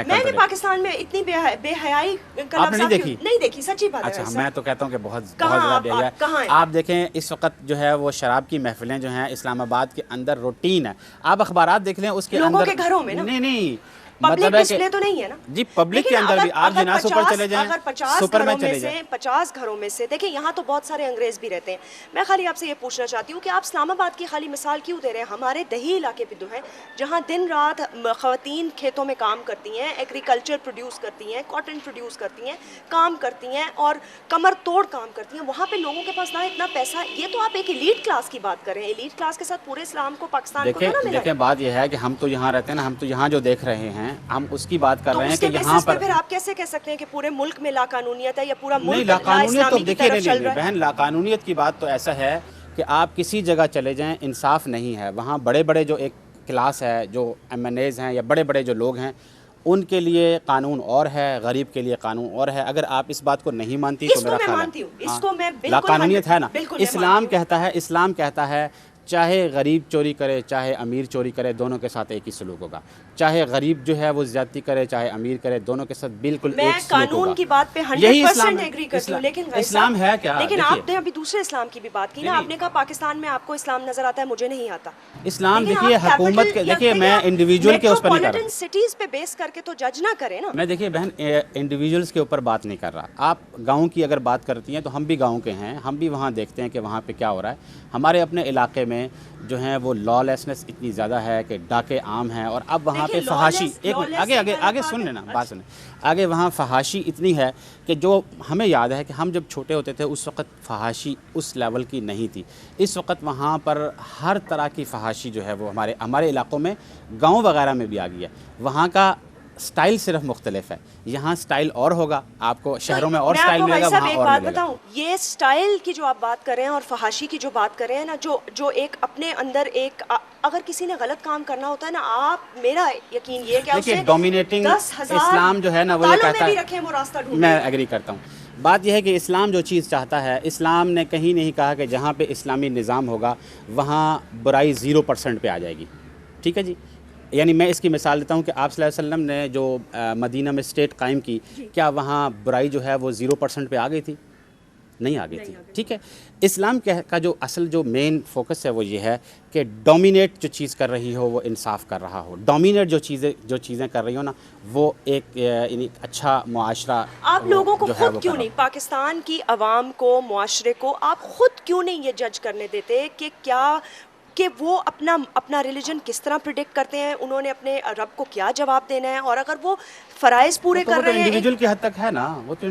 Speaker 1: میں نے پاکستان میں اتنی بے حیائی
Speaker 2: آپ نے
Speaker 1: نہیں دیکھی، سچی بات ہے.
Speaker 2: اچھا میں تو کہتا ہوں کہ بہت زیادہ بے حیائی. آپ دیکھیں اس وقت جو ہے وہ شراب کی محفلیں جو ہیں اسلام آباد کے اندر روٹین ہے. آپ اخبارات دیکھ لیں اس کے اندر،
Speaker 1: لوگوں کے گھروں میں
Speaker 2: نہیں
Speaker 1: مطلب ڈسپلے تو نہیں ہے نا
Speaker 2: جی، پبلک کے اندر بھی. آپ جناح سپر چلے جائیں، سپر میں چلے جائیں،
Speaker 1: 50 گھروں میں سے دیکھیں یہاں تو بہت سارے انگریز بھی رہتے ہیں. میں خالی آپ سے یہ پوچھنا چاہتی ہوں کہ آپ اسلام آباد کی خالی مثال کیوں دے رہے ہیں؟ ہمارے دیہی علاقے بھی تو ہیں جہاں دن رات خواتین کھیتوں میں کام کرتی ہیں، ایگریکلچر پروڈیوس کرتی ہیں، کاٹن پروڈیوس کرتی ہیں، کام کرتی ہیں اور کمر توڑ کام کرتی ہیں. وہاں پہ لوگوں کے پاس نہ اتنا پیسہ. یہ تو آپ ایک ایلیٹ کلاس کی بات کر رہے ہیں، ایلیٹ کلاس کے ساتھ پورے اسلام کو پاکستان کو نہ ملا.
Speaker 2: دیکھیں بات یہ ہے کہ ہم تو یہاں رہتے ہیں نا، ہم تو یہاں جو دیکھ رہے ہیں ہم اس کی بات کر رہے ہیں کہ یہاں پر.
Speaker 1: پھر آپ کیسے کہہ سکتے ہیں کہ پورے ملک میں لا قانونیت ہے یا پورا ملک
Speaker 2: نہیں؟ لا قانونیت تو دیکھیے بہن، لا قانونیت کی بات تو ایسا ہے کہ آپ کسی جگہ چلے جائیں انصاف نہیں ہے. وہاں بڑے بڑے جو ایک کلاس ہے، جو ایم این ایز ہیں یا بڑے بڑے جو لوگ ہیں، ان کے لیے قانون اور ہے، غریب کے لیے قانون اور ہے. اگر آپ اس بات کو نہیں مانتی تو میرا خیال ہے لا قانونیت ہے نا. اسلام کہتا ہے چاہے غریب چوری کرے چاہے امیر چوری کرے، دونوں کے ساتھ ایک ہی سلوک ہوگا. چاہے غریب جو ہے وہ زیادتی کرے چاہے امیر کرے، دونوں کے ساتھ بالکل ایک سلوک ہوگا.
Speaker 1: میں قانون کی بات پہ 100% ایگری کرتی ہوں، لیکن
Speaker 2: اسلام ہے کیا؟
Speaker 1: لیکن آپ نے ابھی دوسرے اسلام کی بھی بات کی نا، آپ نے کہا پاکستان میں آپ کو اسلام نظر آتا ہے، مجھے نہیں آتا.
Speaker 2: اسلام دیکھیے حکومت کے، دیکھیے میں انڈیویجول کے اس پر نہیں کر رہا،
Speaker 1: سٹیز پہ بیس کر کے تو جج نہ کریں نا.
Speaker 2: میں دیکھیے بہن انڈیویجولس کے اوپر بات نہیں کر رہا. آپ گاؤں کی اگر بات کرتی ہیں تو ہم بھی گاؤں کے ہیں، ہم بھی وہاں دیکھتے ہیں کہ وہاں پہ کیا ہو رہا ہے. ہمارے اپنے علاقے میں جو ہیں وہ لا لیسنس اتنی زیادہ ہے کہ ڈاکے عام ہیں، اور اب وہاں پہ فحاشی، ایک آگے سن لینا بات سنیں، آگے وہاں فحاشی اتنی ہے کہ جو ہمیں یاد ہے کہ ہم جب چھوٹے ہوتے تھے اس وقت فحاشی اس لیول کی نہیں تھی. اس وقت وہاں پر ہر طرح کی فحاشی جو ہے وہ ہمارے علاقوں میں، گاؤں وغیرہ میں بھی آ گئی ہے. وہاں کا سٹائل صرف مختلف ہے. یہاں سٹائل اور ہوگا، آپ کو شہروں میں اور سٹائل ملے گا، وہاں اور ملے گا.
Speaker 1: یہ سٹائل کی جو آپ بات کر رہے ہیں اور فحاشی کی جو بات کر رہے ہیں نا، جو ایک اپنے اندر ایک، اگر کسی نے غلط کام کرنا ہوتا ہے نا، آپ میرا یقین یہ کہ
Speaker 2: دیکھیے ڈومینیٹنگ اسلام جو ہے نا وہ یہ کہتا ہے، میں ایگری کرتا ہوں. بات یہ ہے کہ اسلام جو چیز چاہتا ہے، اسلام نے کہیں نہیں کہا کہ جہاں پہ اسلامی نظام ہوگا وہاں برائی 0% پہ آ جائے گی. ٹھیک ہے جی. یعنی میں اس کی مثال دیتا ہوں کہ آپ صلی اللہ علیہ وسلم نے جو مدینہ میں اسٹیٹ قائم کی، کیا وہاں برائی جو ہے وہ 0% پہ آ گئی تھی؟ نہیں آگے تھی. ٹھیک ہے, اسلام کا جو اصل جو مین فوکس ہے وہ یہ ہے کہ ڈومینیٹ جو چیز کر رہی ہو وہ انصاف کر رہا ہو, ڈومینیٹ جو چیزیں کر رہی ہو نا وہ ایک یعنی اچھا معاشرہ.
Speaker 1: آپ لوگوں کو خود کیوں نہیں, پاکستان کی عوام کو, معاشرے کو آپ خود کیوں نہیں یہ جج کرنے دیتے کہ وہ اپنا ریلیجن کس طرح پریڈکٹ کرتے ہیں, انہوں نے اپنے رب کو کیا جواب دینا ہے, اور اگر وہ فرائض پورے کر رہے ہیں
Speaker 2: انڈیویجول کی حد تک ہے نا وہ تو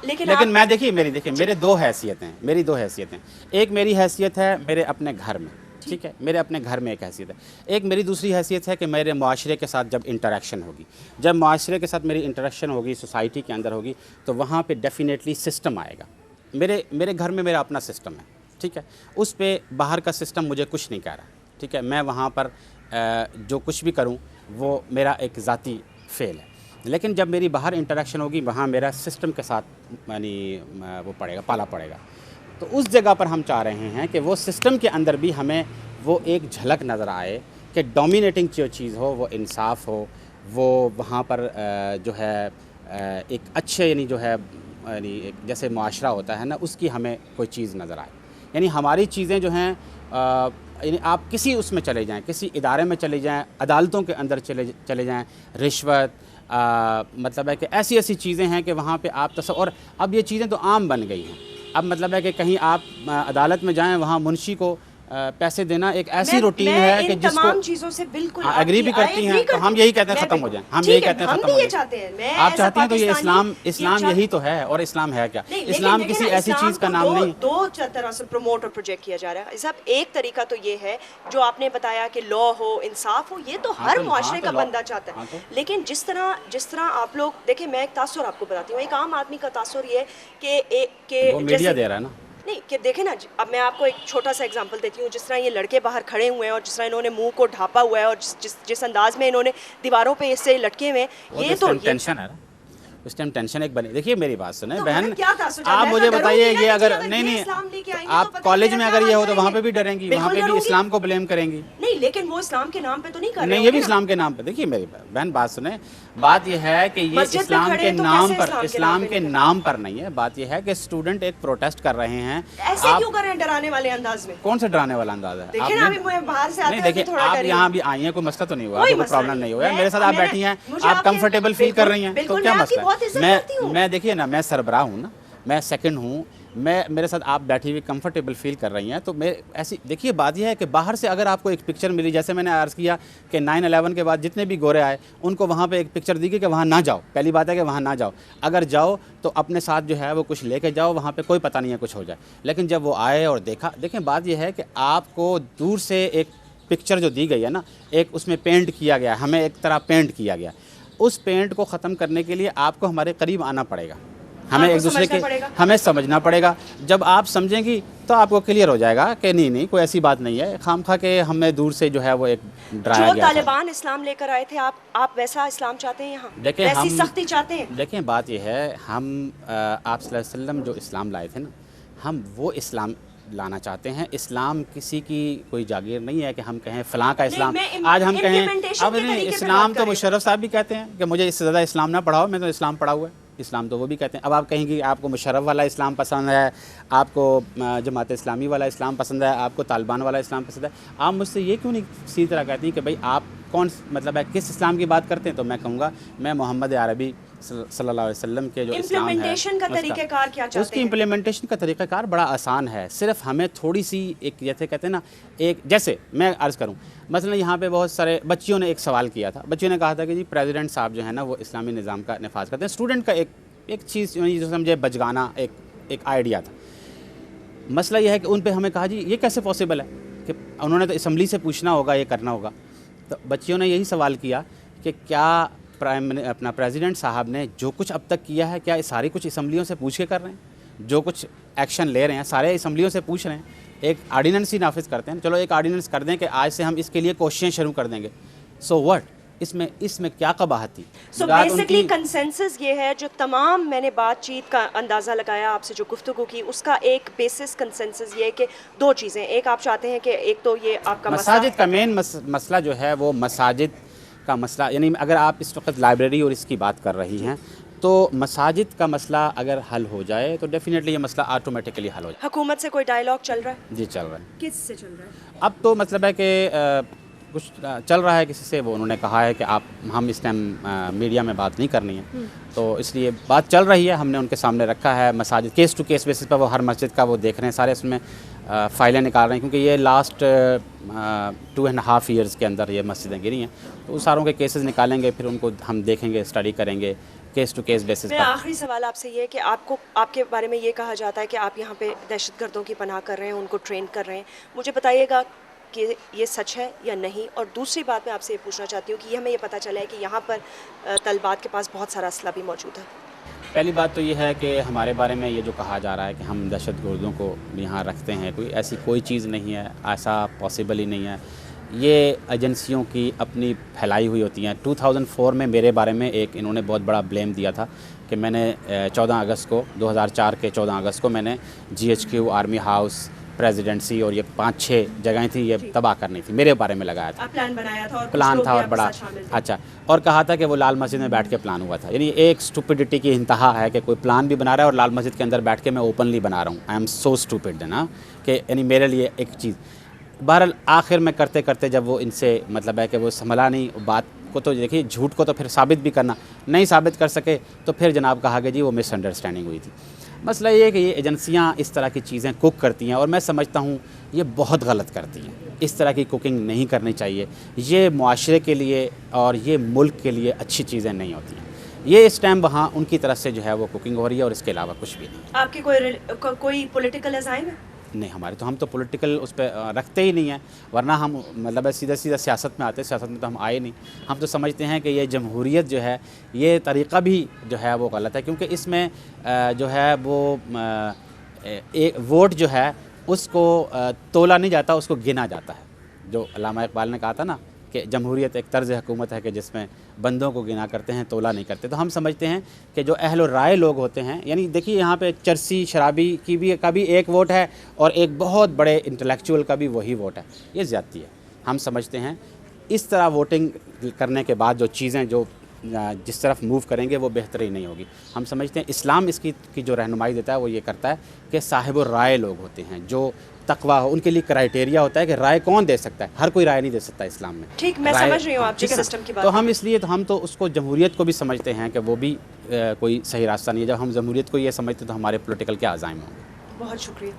Speaker 2: لیکن میں دیکھیے میرے دو حیثیتیں, ایک میری حیثیت ہے میرے اپنے گھر میں, ٹھیک ہے, میرے اپنے گھر میں ایک حیثیت ہے. ایک میری دوسری حیثیت ہے کہ میرے معاشرے کے ساتھ جب انٹریکشن ہوگی, جب معاشرے کے ساتھ میری انٹریکشن ہوگی, سوسائٹی کے اندر ہوگی, تو وہاں پہ ڈیفینیٹلی سسٹم آئے گا. میرے گھر میں میرا اپنا سسٹم ہے, ٹھیک ہے, اس پہ باہر کا سسٹم مجھے کچھ نہیں کہہ رہا, ٹھیک ہے, میں وہاں پر جو کچھ بھی کروں وہ میرا ایک ذاتی فعل ہے. لیکن جب میری باہر انٹریکشن ہوگی وہاں میرا سسٹم کے ساتھ یعنی وہ پالا پڑے گا. تو اس جگہ پر ہم چاہ رہے ہیں کہ وہ سسٹم کے اندر بھی ہمیں وہ ایک جھلک نظر آئے کہ ڈومینیٹنگ جو چیز ہو وہ انصاف ہو, وہ وہاں پر جو ہے ایک اچھے یعنی جو ہے یعنی ایک جیسے معاشرہ ہوتا ہے نا اس کی ہمیں کوئی چیز نظر آئے. یعنی ہماری چیزیں جو ہیں یعنی آپ کسی اس میں چلے جائیں, کسی ادارے میں چلے جائیں, عدالتوں کے اندر چلے جائیں, رشوت مطلب ہے کہ ایسی چیزیں ہیں کہ وہاں پہ آپ اور اب یہ چیزیں تو عام بن گئی ہیں. اب مطلب ہے کہ کہیں آپ عدالت میں جائیں وہاں منشی کو پیسے دینا ایک ایسی روٹین ہے کہ جس کو
Speaker 1: تمام چیزوں سے بالکل
Speaker 2: ایگری بھی کرتی ہیں, تو ہم یہی کہتے ہیں ختم ہو جائیں, ہم یہی کہتے ہیں ختم ہو جائیں. آپ چاہتی ہیں تو یہ اسلام یہی تو ہے. اور اسلام ہے کیا؟ اسلام کسی ایسی چیز کا نام نہیں.
Speaker 1: دو طرح سے پروموٹ اور پروجیکٹ کیا جا رہا ہے صاحب. ایک طریقہ تو یہ ہے جو آپ نے بتایا کہ لا ہو, انصاف ہو, یہ تو ہر معاشرے کا بندہ چاہتا ہے. لیکن جس طرح آپ لوگ دیکھیں, میں ایک تاثر آپ کو بتاتی ہوں, ایک عام آدمی کا تاثر یہ کہ
Speaker 2: میڈیا دے رہا ہے نا,
Speaker 1: نہیں کہ دیکھیں نا, اب میں آپ کو ایک چھوٹا سا ایگزامپل دیتی ہوں. جس طرح یہ لڑکے باہر کھڑے ہوئے ہیں اور جس طرح انہوں نے منہ کو ڈھانپا ہوا ہے اور جس انداز میں انہوں نے دیواروں پہ اس سے لٹکے ہوئے ہیں, یہ تو
Speaker 2: ٹینشن ہے نا, اس ٹائم ٹینشن ایک بنی. دیکھیے میری بات سنیں بہن, آپ مجھے بتائیے یہ اگر نہیں آپ کالج میں اگر یہ ہو تو وہاں پہ بھی ڈریں گی, وہاں پہ بھی اسلام کو بلیم کریں گی.
Speaker 1: نہیں لیکن وہ اسلام کے نام پہ تو نہیں کر رہے,
Speaker 2: نہیں یہ بھی اسلام کے نام پہ. دیکھیے میری بہن بات سنیں, بات یہ ہے کہ یہ اسلام کے نام پر, اسلام کے نام پر نہیں ہے. بات یہ ہے کہ اسٹوڈنٹ ایک پروٹیسٹ کر رہے ہیں.
Speaker 1: ایسے کیوں کر رہے ہیں ڈرانے والے انداز میں؟
Speaker 2: کون سا ڈرانے والا انداز ہے؟
Speaker 1: نہیں
Speaker 2: دیکھیے آپ یہاں بھی آئی ہیں, کوئی مسئلہ تو نہیں ہوا, کوئی پرابلم نہیں ہوا, میرے ساتھ آپ بیٹھی ہیں, آپ کمفرٹیبل فیل کر رہی ہیں, تو کیا مسئلہ ہے؟ میں دیکھیے نا, میں سربراہ ہوں نا, میں سیکنڈ ہوں, میرے ساتھ آپ بیٹھی ہوئی کمفرٹیبل فیل کر رہی ہیں. تو میں ایسی دیکھیے بات یہ ہے کہ باہر سے اگر آپ کو ایک پکچر ملی, جیسے میں نے عرض کیا کہ 9/11 کے بعد جتنے بھی گورے آئے ان کو وہاں پہ ایک پکچر دی گئی کہ وہاں نہ جاؤ. پہلی بات ہے کہ وہاں نہ جاؤ, اگر جاؤ تو اپنے ساتھ جو ہے وہ کچھ لے کے جاؤ, وہاں پہ کوئی پتہ نہیں ہے کچھ ہو جائے. لیکن جب وہ آئے اور دیکھا, دیکھیں بات یہ ہے کہ آپ کو دور سے ایک پکچر جو دی گئی ہے نا, ایک اس میں پینٹ کیا گیا, ہمیں ایک طرح پینٹ کیا گیا. اس پینٹ کو ختم کرنے کے لیے آپ کو ہمارے قریب آنا پڑے گا, ہمیں ایک دوسرے کے ہمیں سمجھنا پڑے گا. جب آپ سمجھیں گی تو آپ کو کلیئر ہو جائے گا کہ نہیں کوئی ایسی بات نہیں ہے, خام خواہ کہ ہمیں دور سے جو ہے وہ ایک ڈرایا گیا.
Speaker 1: طالبان اسلام لے کر آئے تھے, آپ ویسا اسلام چاہتے ہیں یہاں, ویسی سختی چاہتے ہیں؟
Speaker 2: دیکھیں بات یہ ہے, ہم آپ صلی اللہ علیہ وسلم جو اسلام لائے تھے نا, ہم وہ اسلام لانا چاہتے ہیں. اسلام کسی کی کوئی جاگیر نہیں ہے کہ ہم کہیں فلاں کا اسلام. آج ہم کہیں اب نہیں, اسلام تو مشرف صاحب بھی کہتے ہیں کہ مجھے اس سے زیادہ اسلام نہ پڑھاؤ, میں تو اسلام پڑھا ہوا ہے. اسلام تو وہ بھی کہتے ہیں. اب آپ کہیں گے آپ کو مشرف والا اسلام پسند ہے, آپ کو جماعت اسلامی والا اسلام پسند ہے, آپ کو طالبان والا اسلام پسند ہے, آپ مجھ سے یہ کیوں نہیں اسی طرح کہتی ہیں کہ بھائی آپ کون مطلب ہے کس اسلام کی بات کرتے ہیں؟ تو میں کہوں گا میں محمد عربی صلی اللہ علیہ وسلم کے جو اسلام ہے
Speaker 1: امپلیمنٹیشن کا طریقہ کار کیا چاہتے ہیں؟
Speaker 2: اس کی امپلیمنٹیشن کا طریقہ کار بڑا آسان ہے. صرف ہمیں تھوڑی سی ایک جیسے کہتے ہیں نا, ایک جیسے میں عرض کروں مثلا یہاں پہ بہت سارے بچیوں نے ایک سوال کیا تھا. بچیوں نے کہا تھا کہ جی پریزیڈنٹ صاحب جو ہے نا وہ اسلامی نظام کا نفاذ کرتے ہیں. اسٹوڈنٹ کا ایک چیز جو سمجھے بچگانا ایک آئیڈیا تھا. مسئلہ یہ ہے کہ ان پہ ہمیں کہا جی یہ کیسے پاسبل ہے کہ انہوں نے تو اسمبلی سے پوچھنا ہوگا, یہ کرنا ہوگا. تو بچیوں نے یہی سوال کیا کہ کیا اپنا پریزیڈنٹ صاحب نے جو کچھ اب تک کیا ہے کیا یہ ساری کچھ اسمبلیوں سے پوچھ کے کر رہے ہیں؟ جو کچھ ایکشن لے رہے ہیں سارے اسمبلیوں سے پوچھ رہے ہیں. ایک آرڈیننس ہی نافذ کرتے ہیں, چلو ایک آرڈیننس کر دیں کہ آج سے ہم اس کے لیے کوششیں شروع کر دیں گے. سو واٹ, اس میں کیا قباحت تھی؟
Speaker 1: سو بیسکلی کنسنسس یہ ہے جو تمام میں نے بات چیت کا اندازہ لگایا, آپ سے جو گفتگو کی, اس کا ایک بیسس کنسنسس یہ ہے کہ دو چیزیں. ایک آپ چاہتے ہیں کہ ایک تو یہ آپ کا
Speaker 2: مساجد کا مین مسئلہ جو ہے وہ مساجد کا مسئلہ, یعنی اگر آپ اس وقت لائبریری اور اس کی بات کر رہی ہیں, تو مساجد کا مسئلہ اگر حل ہو جائے تو ڈیفینیٹلی یہ مسئلہ آٹومیٹکلی حل ہو جائے.
Speaker 1: حکومت سے کوئی ڈائیلاگ چل رہا ہے؟
Speaker 2: جی چل رہا ہے.
Speaker 1: کس سے چل رہا ہے؟
Speaker 2: اب تو مطلب ہے کہ کچھ چل رہا ہے کسی سے, وہ انہوں نے کہا ہے کہ ہم اس ٹائم میڈیا میں بات نہیں کرنی ہے, تو اس لیے بات چل رہی ہے. ہم نے ان کے سامنے رکھا ہے مساجد کیس ٹو کیس بیسس پر, وہ ہر مسجد کا وہ دیکھ رہے ہیں, سارے اس میں فائلیں نکال رہے ہیں, کیونکہ یہ لاسٹ 2.5 ایئرس کے اندر یہ مسجدیں گری ہیں, تو اس ساروں کے کیسز نکالیں گے, پھر ان کو ہم دیکھیں گے, اسٹڈی کریں گے کیس ٹو کیس بیسس پر.
Speaker 1: میرا آخری سوال آپ سے یہ ہے کہ آپ کے بارے میں یہ کہا جاتا ہے کہ آپ یہاں پہ دہشت گردوں کی پناہ کر رہے ہیں, ان کو ٹرین کر رہے ہیں. مجھے بتائیے گا کہ یہ سچ ہے یا نہیں. اور دوسری بات میں آپ سے یہ پوچھنا چاہتی ہوں کہ ہمیں یہ پتہ چلا ہے کہ یہاں پر طلبات کے پاس بہت سارا اسلحہ بھی موجود ہے.
Speaker 2: پہلی بات تو یہ ہے کہ ہمارے بارے میں یہ جو کہا جا رہا ہے کہ ہم دہشت گردوں کو یہاں رکھتے ہیں, ایسی کوئی چیز نہیں ہے, ایسا پاسبل ہی نہیں ہے. یہ ایجنسیوں کی اپنی پھیلائی ہوئی ہوتی ہیں. 2004 میں میرے بارے میں انہوں نے بہت بڑا بلیم دیا تھا کہ میں نے 14 اگست کو 2004 کے 14 اگست کو میں نے GHQ, آرمی ہاؤس, پریزیڈنسی اور یہ 5-6 جگہیں تھیں, یہ تباہ کرنی تھی, میرے بارے میں لگایا تھا.
Speaker 1: پلان بنایا تھا,
Speaker 2: پلان تھا اور بڑا اچھا, اور کہا تھا کہ وہ لال مسجد میں بیٹھ کے پلان ہوا تھا. یعنی ایک اسٹوپڈٹی کی انتہا ہے کہ کوئی پلان بھی بنا رہا ہے اور لال مسجد کے اندر بیٹھ کے میں اوپنلی بنا رہا ہوں. آئی ایم سو اسٹوپڈ نا, کہ یعنی میرے لیے ایک چیز. بہرحال آخر میں کرتے کرتے جب وہ ان سے مطلب ہے کہ وہ سنبھلا نہیں بات کو, تو دیکھیے جھوٹ کو تو پھر ثابت بھی کرنا نہیں ثابت کر سکے, تو پھر جناب کہا کہ جی وہ مس انڈرسٹینڈنگ ہوئی تھی. مسئلہ یہ ہے کہ یہ ایجنسیاں اس طرح کی چیزیں کوک کرتی ہیں, اور میں سمجھتا ہوں یہ بہت غلط کرتی ہیں. اس طرح کی کوکنگ نہیں کرنی چاہیے. یہ معاشرے کے لیے اور یہ ملک کے لیے اچھی چیزیں نہیں ہوتی ہیں. یہ اس ٹائم وہاں ان کی طرف سے جو ہے وہ کوکنگ ہو رہی ہے, اور اس کے علاوہ کچھ بھی نہیں.
Speaker 1: آپ کی کوئی پولیٹیکل عزائم ہے؟
Speaker 2: نہیں, ہم تو پولیٹیکل اس پہ رکھتے ہی نہیں ہیں, ورنہ ہم مطلب سیدھا سیاست میں آتے. سیاست میں تو ہم آئے نہیں. ہم تو سمجھتے ہیں کہ یہ جمہوریت جو ہے, یہ طریقہ بھی جو ہے وہ غلط ہے, کیونکہ اس میں جو ہے وہ ووٹ جو ہے اس کو تولا نہیں جاتا, اس کو گنا جاتا ہے. جو علامہ اقبال نے کہا تھا نا کہ جمہوریت ایک طرز حکومت ہے کہ جس میں بندوں کو گنا کرتے ہیں, تولا نہیں کرتے. تو ہم سمجھتے ہیں کہ جو اہل و رائے لوگ ہوتے ہیں, یعنی دیکھیے یہاں پہ چرسی شرابی کا بھی ایک ووٹ ہے, اور ایک بہت بڑے انٹلیکچوئل کا بھی وہی ووٹ ہے. یہ زیادتی ہے. ہم سمجھتے ہیں اس طرح ووٹنگ کرنے کے بعد جو چیزیں جو جس طرف موو کریں گے وہ بہتر ہی نہیں ہوگی. ہم سمجھتے ہیں اسلام اس کی جو رہنمائی دیتا ہے وہ یہ کرتا ہے کہ صاحب و رائے لوگ ہوتے ہیں, جو تقویٰ ہو, ان کے لیے کرائٹیریا ہوتا ہے کہ رائے کون دے سکتا ہے. ہر کوئی رائے نہیں دے سکتا اسلام میں.
Speaker 1: ٹھیک, میں سمجھ رہی ہوں آپ کے سسٹم کی بات.
Speaker 2: تو ہم اس لیے ہم تو اس کو جمہوریت کو بھی سمجھتے ہیں کہ وہ بھی کوئی صحیح راستہ نہیں ہے. جب ہم جمہوریت کو یہ سمجھتے تو ہمارے پولیٹیکل کیا عزائم ہوں گے.
Speaker 1: بہت شکریہ.